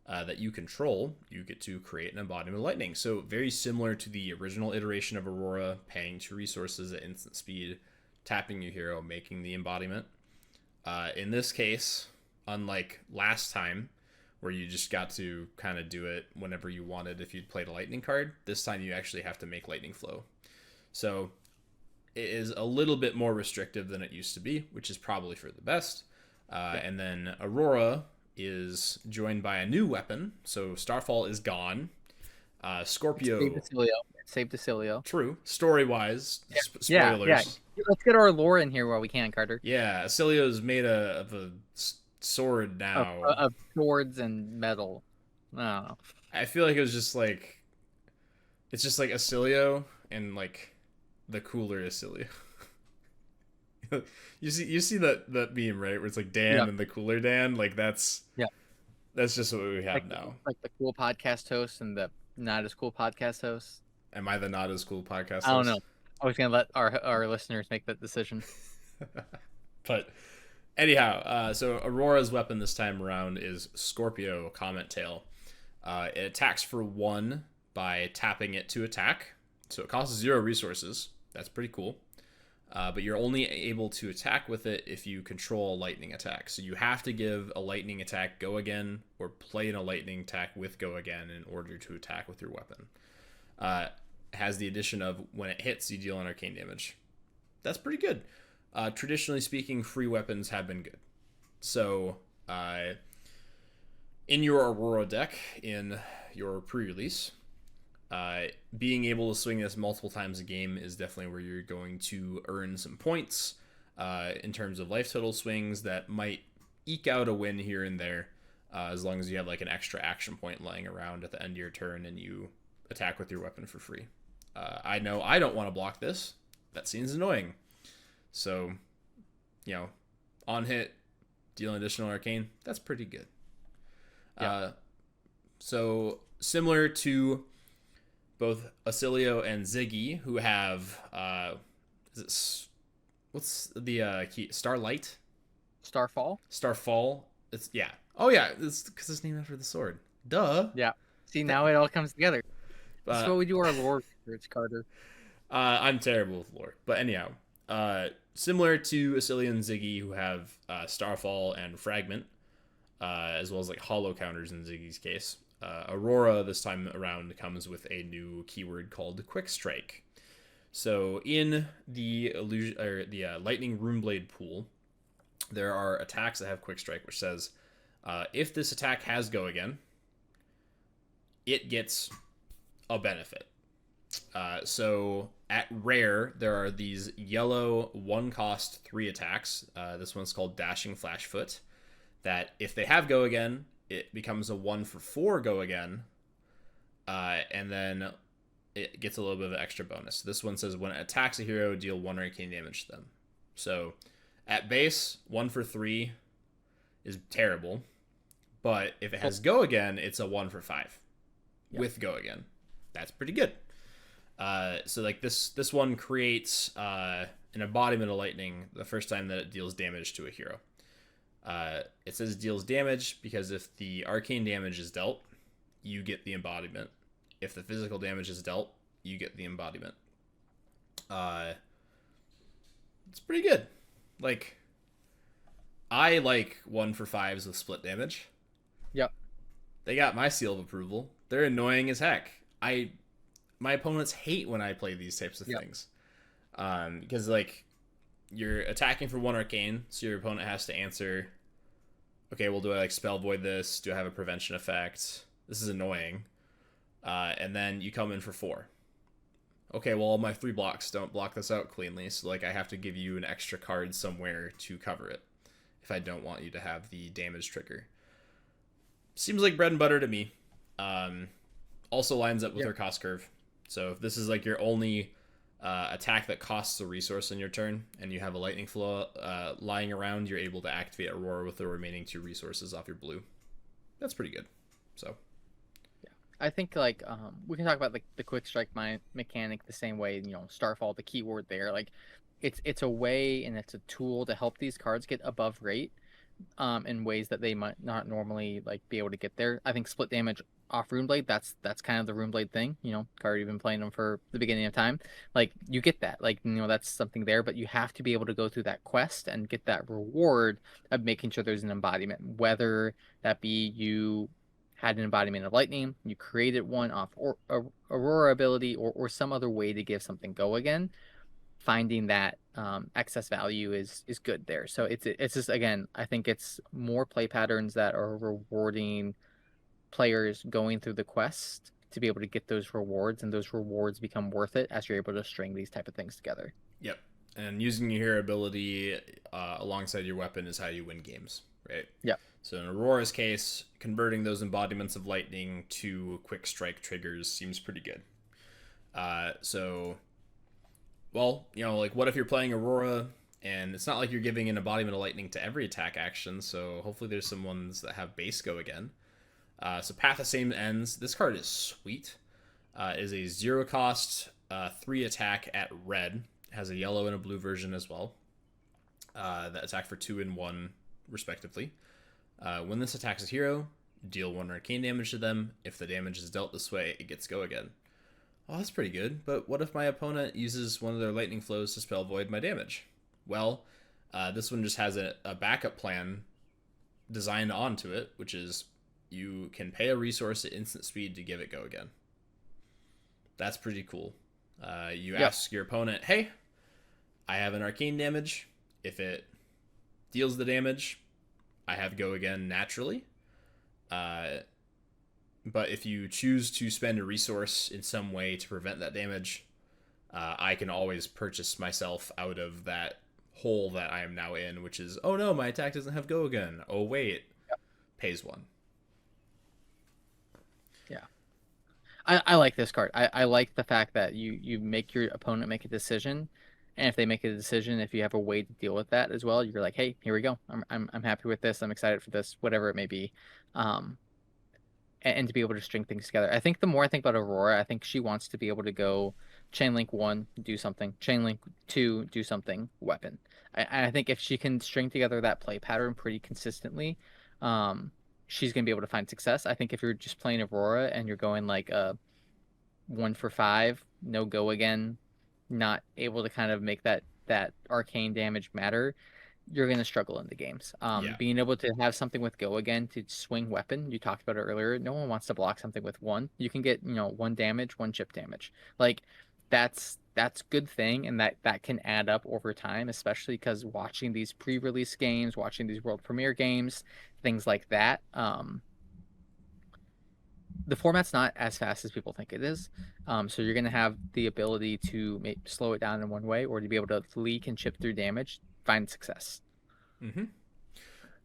that you control, you get to create an embodiment of lightning. So very similar to the original iteration of Aurora, paying 2 resources at instant speed, tapping your hero, making the embodiment. In this case, unlike last time, where you just got to kind of do it whenever you wanted if you'd played a lightning card, this time you actually have to make lightning flow. So it is a little bit more restrictive than it used to be, which is probably for the best. And then Aurora is joined by a new weapon. So Starfall is gone. Scorpio. Save Decilio. True. Story-wise, Yeah. spoilers. Yeah. Let's get our lore in here while we can, Carter. Yeah, Acilio's made of a sword now. Of swords and metal. I don't know. I feel like it's just like Acilio and like the cooler Acilio. you see that meme, right? Where it's like Dan and the cooler Dan, like that's just what we have now. Like the cool podcast host and the not as cool podcast host. Am I the not as cool podcast host? I don't know. I was gonna let our listeners make that decision. But anyhow, so Aurora's weapon this time around is Scorpio Comet Tail. It attacks for 1 by tapping it to attack. So it costs 0 resources. That's pretty cool. But you're only able to attack with it if you control a lightning attack. So you have to give a lightning attack go again or play in a lightning attack with go again in order to attack with your weapon. Has the addition of when it hits, you deal an arcane damage. That's pretty good. Traditionally speaking, free weapons have been good. So, in your Aurora deck, in your pre-release, being able to swing this multiple times a game is definitely where you're going to earn some points in terms of life total swings that might eke out a win here and there, as long as you have like an extra action point lying around at the end of your turn and you attack with your weapon for free. I know I don't want to block this. That seems annoying. So, on hit, deal an additional arcane, that's pretty good. Yeah. So, similar to both Acilio and Ziggy, who have, what's the key? Starlight? Starfall? It's, yeah. Oh, yeah, it's because it's named after the sword. Duh. Yeah. See, now it all comes together. That's what we do our lore research, Carter. I'm terrible with lore. But anyhow, similar to Acilio and Ziggy, who have Starfall and Fragment, as well as like hollow counters in Ziggy's case, Aurora this time around comes with a new keyword called Quick Strike. So in the Lightning Runeblade pool, there are attacks that have Quick Strike, which says if this attack has go again, it gets a benefit. So at rare, there are these yellow 1-cost 3 attacks. This one's called Dashing Flashfoot. That if they have go again, it becomes a 1-for-4 go again, and then it gets a little bit of an extra bonus. This one says when it attacks a hero, deal 1 arcane damage to them. So at base, 1-for-3 is terrible, but if it has go again, it's a 1-for-5 with go again. That's pretty good. So like this one creates an embodiment of lightning the first time that it deals damage to a hero. It says deals damage because if the arcane damage is dealt, you get the embodiment. If the physical damage is dealt, you get the embodiment. It's pretty good. Like, I like 1-for-5s with split damage. Yep. They got my seal of approval. They're annoying as heck. My opponents hate when I play these types of things. Because like you're attacking for 1 arcane, so your opponent has to answer, okay, well, do I like spell void this? Do I have a prevention effect? This is annoying. And then you come in for 4. okay, well, my 3 blocks don't block this out cleanly, so like I have to give you an extra card somewhere to cover it if I don't want you to have the damage trigger. Seems like bread and butter to me. Um, Also lines up with Yeah. her cost curve. So if this is like your only attack that costs a resource in your turn, and you have a lightning flow lying around, you're able to activate Aurora with the remaining 2 resources off your blue. That's pretty good. So I think like we can talk about the quick strike mechanic the same way, Starfall, the keyword there, like it's a way and it's a tool to help these cards get above rate in ways that they might not normally like be able to get there. I think split damage off Runeblade, that's kind of the Runeblade thing, card you've been playing them for the beginning of time. Like you get that. Like, that's something there, but you have to be able to go through that quest and get that reward of making sure there's an embodiment, whether that be you had an embodiment of lightning, you created one off Aurora ability, or some other way to give something go again. Finding that excess value is good there. So it's just, again, I think it's more play patterns that are rewarding players going through the quest to be able to get those rewards, and those rewards become worth it as you're able to string these type of things together. yep. And using your hero ability alongside your weapon is how you win games, right? Yeah. So in Aurora's case, converting those embodiments of lightning to quick strike triggers seems pretty good. So, well, like what if you're playing Aurora and it's not like you're giving an embodiment of lightning to every attack action, so hopefully there's some ones that have base go again. So Path of Same Ends, this card is sweet. Is a 0 cost, 3 attack at red. Has a yellow and a blue version as well. That attack for 2 and 1 respectively. When this attacks a hero, deal 1 arcane damage to them. If the damage is dealt this way, it gets go again. Oh, that's pretty good, but what if my opponent uses one of their lightning flows to spell void my damage? Well, this one just has a backup plan designed onto it, which is you can pay a resource at instant speed to give it go again. That's pretty cool. You ask your opponent, hey, I have an arcane damage. If it deals the damage, I have go again naturally. But if you choose to spend a resource in some way to prevent that damage, I can always purchase myself out of that hole that I am now in, which is, oh no, my attack doesn't have go again. Oh wait, pays 1. Yeah. I like this card. I like the fact that you make your opponent make a decision, and if they make a decision, if you have a way to deal with that as well, you're like, hey, here we go. I'm happy with this. I'm excited for this, whatever it may be. And to be able to string things together. I think the more I think about Aurora, I think she wants to be able to go chain link 1, do something, chain link 2, do something, weapon. I think if she can string together that play pattern pretty consistently, she's going to be able to find success. I think if you're just playing Aurora and you're going like a 1 for 5, no go again, not able to kind of make that arcane damage matter, you're going to struggle in the games. Yeah. Being able to have something with go again to swing weapon, you talked about it earlier. No one wants to block something with 1. You can get 1 damage, 1 chip damage. Like that's good thing, and that can add up over time, especially because watching these pre-release games, watching these world premiere games, things like that. The format's not as fast as people think it is. So you're going to have the ability to slow it down in one way, or to be able to leak and chip through damage, find success. Mm-hmm.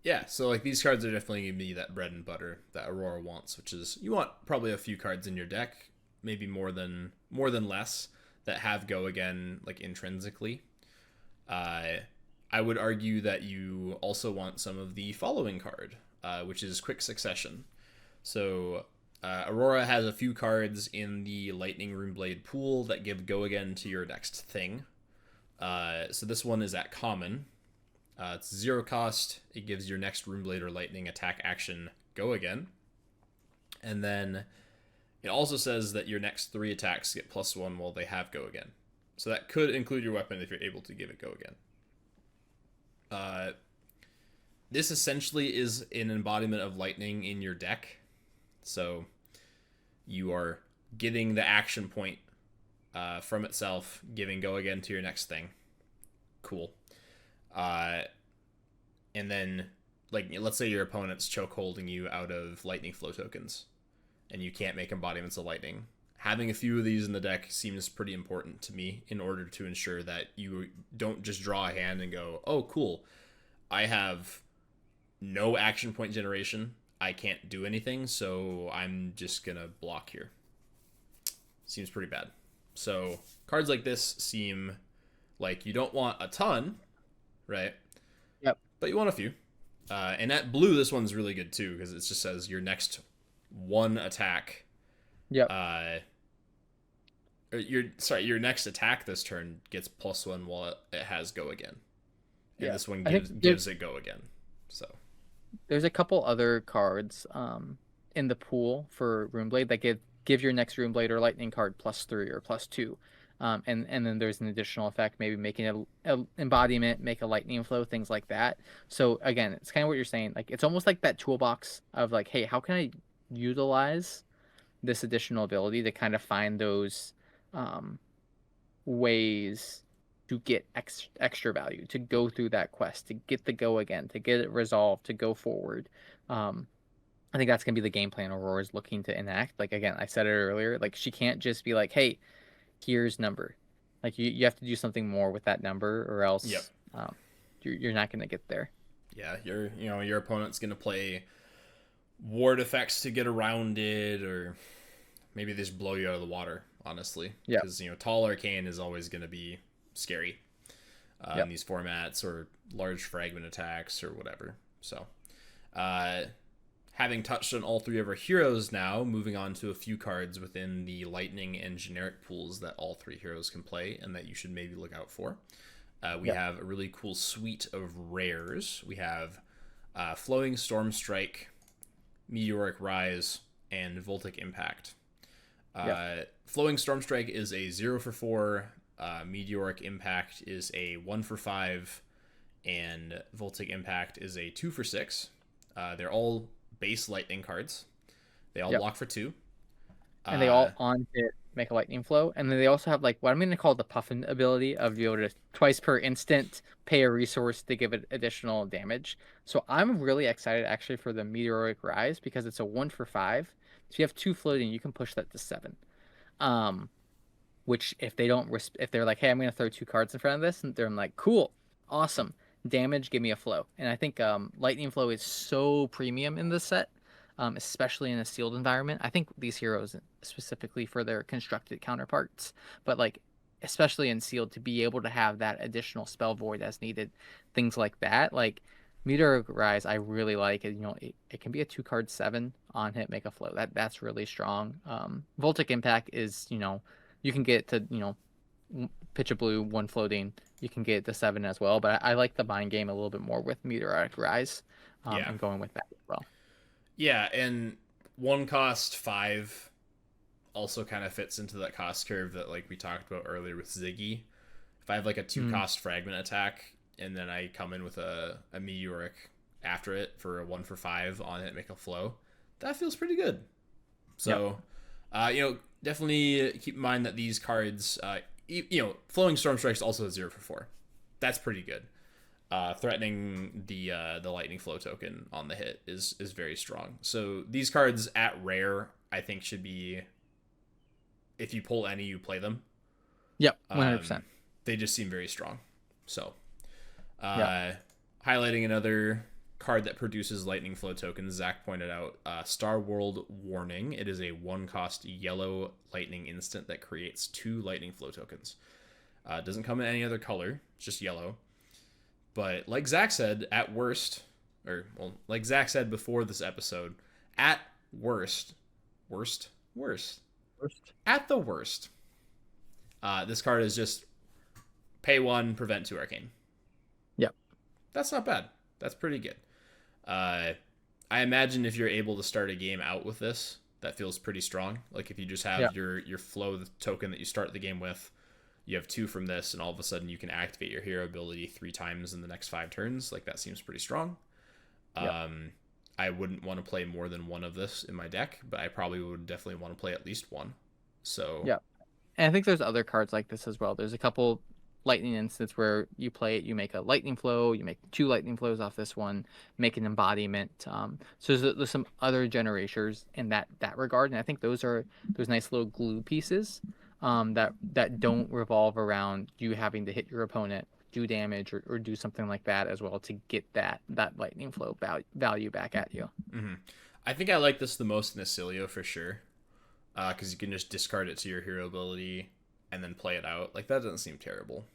Yeah, so like these cards are definitely going to be that bread and butter that Aurora wants, which is you want probably a few cards in your deck, maybe more than less, that have go again like intrinsically. I would argue that you also want some of the following card, which is Quick Succession. So Aurora has a few cards in the Lightning Runeblade pool that give go again to your next thing. So this one is at common. It's 0 cost. It gives your next Runeblade or Lightning attack action go again. And then it also says that your next 3 attacks get +1 while they have go again. So that could include your weapon if you're able to give it go again. This essentially is an embodiment of lightning in your deck. So you are getting the action point from itself, giving go again to your next thing. Cool. And then, like, let's say your opponent's choke holding you out of lightning flow tokens, and you can't make embodiments of lightning. having a few of these in the deck seems pretty important to me in order to ensure that you don't just draw a hand and go, oh, cool, I have no action point generation. I can't do anything, so I'm just going to block here. Seems pretty bad. So cards like this seem like you don't want a ton, right? Yep. But you want a few. And at blue, this one's really good too, because it just says your next one attack. Yep. Your next attack this turn gets +1 while it has go again. And this one gives it go again. So there's a couple other cards in the pool for Runeblade that give your next Runeblade or Lightning card +3 or +2. And then there's an additional effect, maybe making a embodiment, make a lightning flow, things like that. So again, it's kind of what you're saying. Like, it's almost like that toolbox of like, hey, how can I utilize this additional ability to kind of find those ways to get extra value, to go through that quest, to get the go again, to get it resolved, to go forward. I think that's gonna be the game plan Aurora's looking to enact. Like, again, I said it earlier, like, she can't just be like, hey, here's number. Like, you have to do something more with that number, or else you're not gonna get there. Yeah, your opponent's gonna play ward effects to get around it, or maybe they just blow you out of the water, honestly. Yeah. Because Tall Arcane is always gonna be scary in these formats, or large fragment attacks or whatever. So having touched on all three of our heroes now, moving on to a few cards within the lightning and generic pools that all three heroes can play and that you should maybe look out for. We have a really cool suite of rares. We have Flowing Stormstrike, Meteoric Rise, and Voltic Impact. Flowing Stormstrike is a 0-for-4, Meteoric Impact is a 1-for-5, and Voltic Impact is a 2-for-6. They're all base lightning cards. They all block for 2. And they all on hit make a lightning flow. And then they also have like what I'm going to call the puffin ability of be able to twice per instant pay a resource to give it additional damage. So I'm really excited actually for the Meteoric Rise, because it's a 1-for-5. So you have 2 floating, you can push that to 7. Which if they're like, hey, I'm going to throw 2 cards in front of this, and they're like, cool, awesome. Damage, give me a flow. And I think lightning flow is so premium in this set, especially in a sealed environment. I think these heroes specifically for their constructed counterparts, but like especially in sealed, to be able to have that additional spell void as needed, things like that. Like Meteor Rise, I really like it. It can be a 2-card 7 on hit, make a flow. That's really strong. Voltic Impact is you can get to pitch a blue, 1 floating. You can get the 7 as well, but I like the mind game a little bit more with Meteoric Rise. And going with that as well. Yeah, and 1 cost 5 also kind of fits into that cost curve that like we talked about earlier with Ziggy. If I have like a 2 cost fragment attack and then I come in with a Meteoric after it for a 1-for-5 on it, make a flow, that feels pretty good. So, definitely keep in mind that these cards, Flowing Stormstrike is also a 0-for-4. That's pretty good. Threatening the lightning flow token on the hit is very strong. So these cards at rare, I think, should be, if you pull any, you play them. Yep, 100%. They just seem very strong. So highlighting another card that produces lightning flow tokens, Zach pointed out Star World Warning. It is a 1-cost yellow lightning instant that creates 2 lightning flow tokens. It doesn't come in any other color, it's just yellow. But like Zach said, at worst, like Zach said before this episode, at worst, at the worst, this card is just pay 1, prevent 2 arcane. Yep. That's not bad. That's pretty good. I imagine if you're able to start a game out with this, that feels pretty strong. Like if you just have your flow token that you start the game with, you have 2 from this, and all of a sudden you can activate your hero ability 3 times in the next 5 turns. Like that seems pretty strong. Yep. I wouldn't want to play more than 1 of this in my deck, but I probably would definitely want to play at least 1. So yeah, and I think there's other cards like this as well. There's a couple lightning instance where you play it, you make a lightning flow, you make 2 lightning flows off this one, make an embodiment. So there's some other generators in that regard, and I think those are those nice little glue pieces that don't revolve around you having to hit your opponent, do damage, or do something like that as well to get that lightning flow value back at you. Mm-hmm. I think I like this the most in Acilio for sure, because you can just discard it to your hero ability and then play it out. Like, that doesn't seem terrible.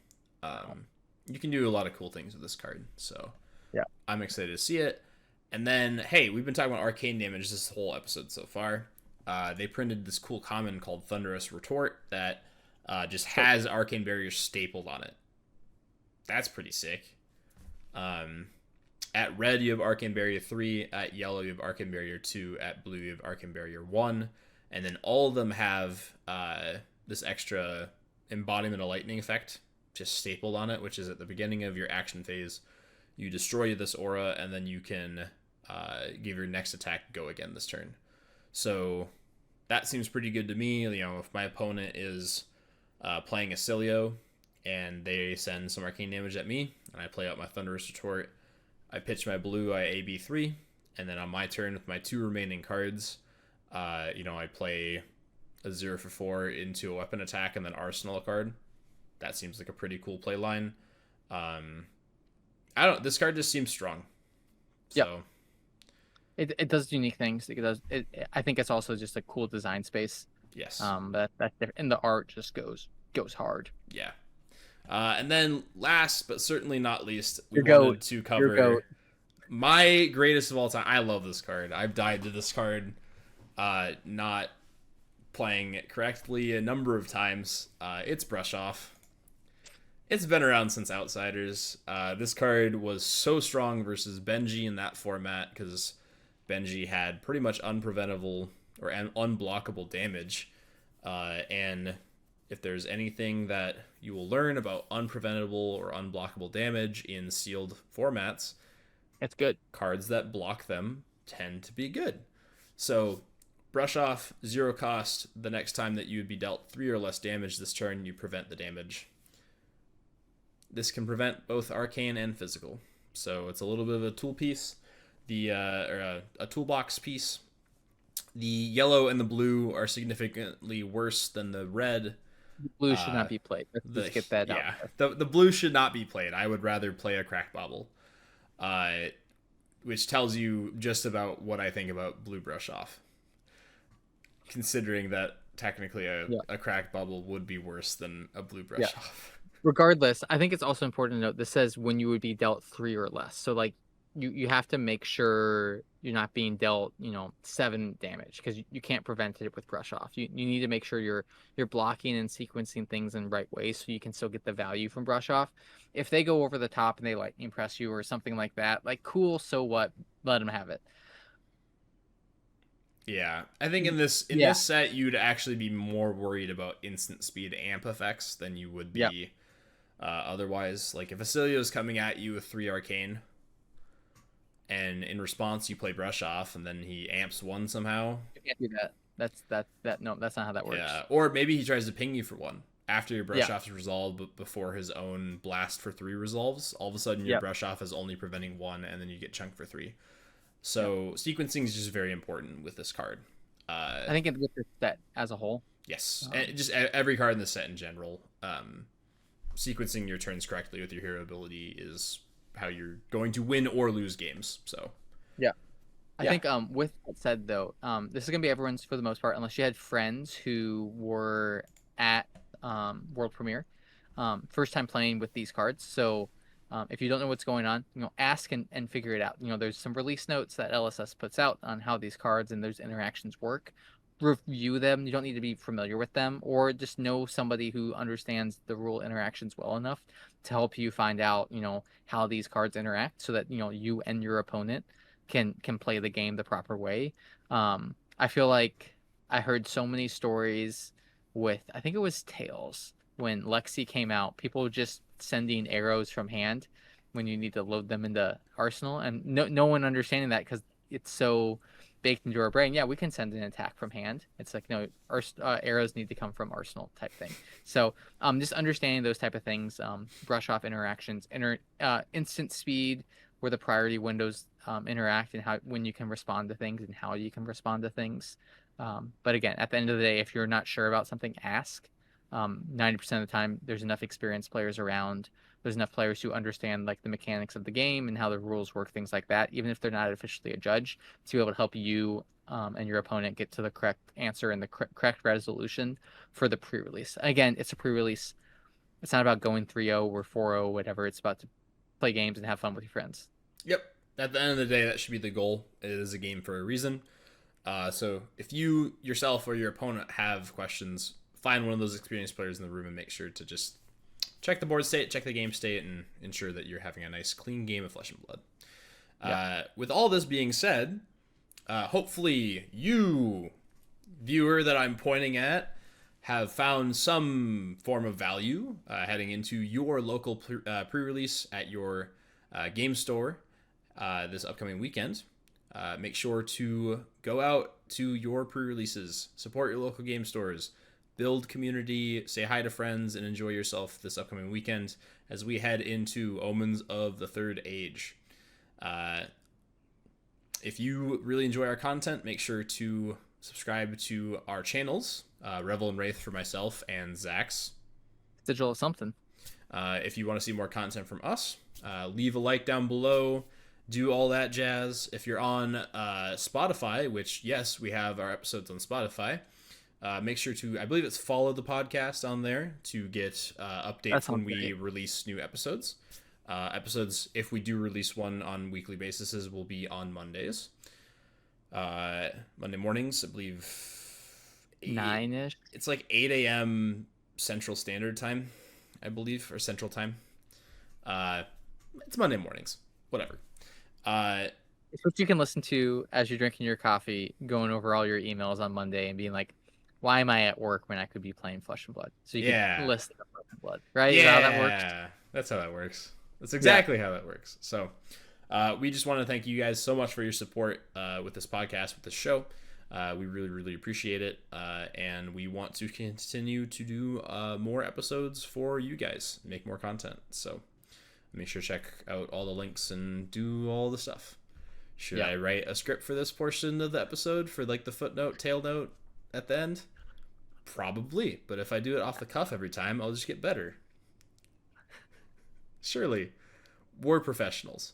You can do a lot of cool things with this card, so Yeah. I'm excited to see it. And then, hey, we've been talking about arcane damage this whole episode so far. They printed this cool common called Thunderous Retort that just has arcane barrier stapled on it. That's pretty sick. At red, you have Arcane Barrier 3. At yellow, you have Arcane Barrier 2. At blue, you have Arcane Barrier 1. And then all of them have this extra Embodiment of Lightning effect just stapled on it, which is at the beginning of your action phase. You destroy this aura, and then you can give your next attack go again this turn. So that seems pretty good to me. You know, if my opponent is playing Acilio and they send some arcane damage at me, and I play out my Thunderous Retort, I pitch my blue, I AB3, and then on my turn with my 2 remaining cards, I play a 0 for 4 into a weapon attack and then arsenal a card. That seems like a pretty cool play line. This card just seems strong. So it does unique things. I think it's also just a cool design space. Yes. But that's different. And the art just goes hard. Yeah. And then last but certainly not least, we wanted to cover my greatest of all time. I love this card. I've died to this card not playing it correctly a number of times. It's Brush Off. It's been around since Outsiders. This card was so strong versus Benji in that format because Benji had pretty much unpreventable or unblockable damage. And if there's anything that you will learn about unpreventable or unblockable damage in sealed formats, it's good. Cards that block them tend to be good. So, Brush Off, 0 cost. The next time that you would be dealt 3 or less damage this turn, you prevent the damage. This can prevent both arcane and physical. So it's a little bit of a tool piece, a toolbox piece. The yellow and the blue are significantly worse than the red. Blue should not be played. Let's get that out. Yeah, the blue should not be played. I would rather play a Crack Bobble, which tells you just about what I think about blue Brush Off. Considering that technically a Crack Bubble would be worse than a blue Brush Off. Regardless, I think it's also important to note this says when you would be dealt 3 or less. So like you have to make sure you're not being dealt 7 damage because you can't prevent it with Brush Off. You need to make sure you're blocking and sequencing things in the right way so you can still get the value from Brush Off. If they go over the top and they like impress you or something like that, like cool, so what? Let them have it. Yeah, I think in this set you'd actually be more worried about instant speed amp effects than you would be otherwise. Like if Acilio is coming at you with 3 arcane, and in response you play Brush Off, and then he amps 1 somehow. You can't do that. No, that's not how that works. Yeah, or maybe he tries to ping you for 1 after your Brush Off is resolved, but before his own blast for 3 resolves. All of a sudden your Brush Off is only preventing 1, and then you get chunked for 3. So sequencing is just very important with this card. I think with the set as a whole. Yes, and just every card in the set in general. Sequencing your turns correctly with your hero ability is how you're going to win or lose games. So I think with that said though, this is gonna be everyone's for the most part, unless you had friends who were at world premiere, first time playing with these cards. So if you don't know what's going on, ask and figure it out. There's some release notes that LSS puts out on how these cards and those interactions work. Review them. You don't need to be familiar with them, or just know somebody who understands the rule interactions well enough to help you find out, how these cards interact, so that you and your opponent can play the game the proper way. I feel like I heard so many stories with, I think it was Tails, when Lexi came out, people just sending arrows from hand when you need to load them into Arsenal, and no one understanding that because it's so baked into our brain, yeah, we can send an attack from hand. It's like, no, arrows need to come from arsenal type thing. So just understanding those type of things, brush off interactions, instant speed, where the priority windows interact, and how when you can respond to things and how you can respond to things. But again, at the end of the day, if you're not sure about something, ask. 90% of the time, there's enough experienced players around. There's enough players who understand like the mechanics of the game and how the rules work, things like that, even if they're not officially a judge, to be able to help you and your opponent get to the correct answer and the correct resolution for the pre-release. Again, it's a pre-release. It's not about going 3-0 or 4-0, whatever. It's about to play games and have fun with your friends. Yep. At the end of the day, that should be the goal. It is a game for a reason. So if you yourself or your opponent have questions, find one of those experienced players in the room and make sure to just check the board state, check the game state, and ensure that you're having a nice, clean game of Flesh and Blood. Yeah. With all this being said, hopefully you, viewer that I'm pointing at, have found some form of value heading into your local pre-release at your game store this upcoming weekend. Make sure to go out to your pre-releases, support your local game stores, build community, say hi to friends, and enjoy yourself this upcoming weekend as we head into Omens of the Third Age. If you really enjoy our content, make sure to subscribe to our channels, Revel and Wraith for myself and Zach's. Digital something. If you want to see more content from us, leave a like down below. Do all that jazz. If you're on Spotify, which, yes, we have our episodes on Spotify, make sure to, I believe it's follow the podcast on there to get updates when we release new episodes. Episodes, if we do release one on weekly basis, will be on Mondays. Monday mornings, I believe. 9-ish. It's like 8 a.m. Central Standard Time, I believe, or Central Time. It's Monday mornings. Whatever. It's what you can listen to as you're drinking your coffee, going over all your emails on Monday and being like, why am I at work when I could be playing Flesh and Blood? So you can listen to Flesh and Blood, right? Yeah, how that works? That's how that works. That's exactly how that works. So we just want to thank you guys so much for your support with this podcast, with this show. We really, really appreciate it. And we want to continue to do more episodes for you guys, make more content. So make sure to check out all the links and do all the stuff. Should I write a script for this portion of the episode for like the footnote, tail note at the end? Probably. But if I do it off the cuff every time, I'll just get better. Surely. We're professionals.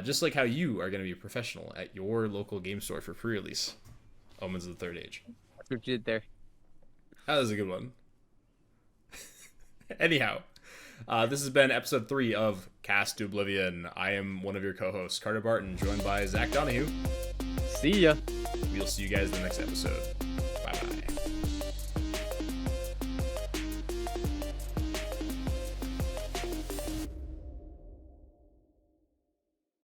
Just like how you are going to be a professional at your local game store for pre-release. Omens of the Third Age. That's what you did there. That was a good one. Anyhow, this has been episode 3 of Cast to Oblivion. I am one of your co-hosts, Carter Barton, joined by Zach Donahue. See ya. We'll see you guys in the next episode.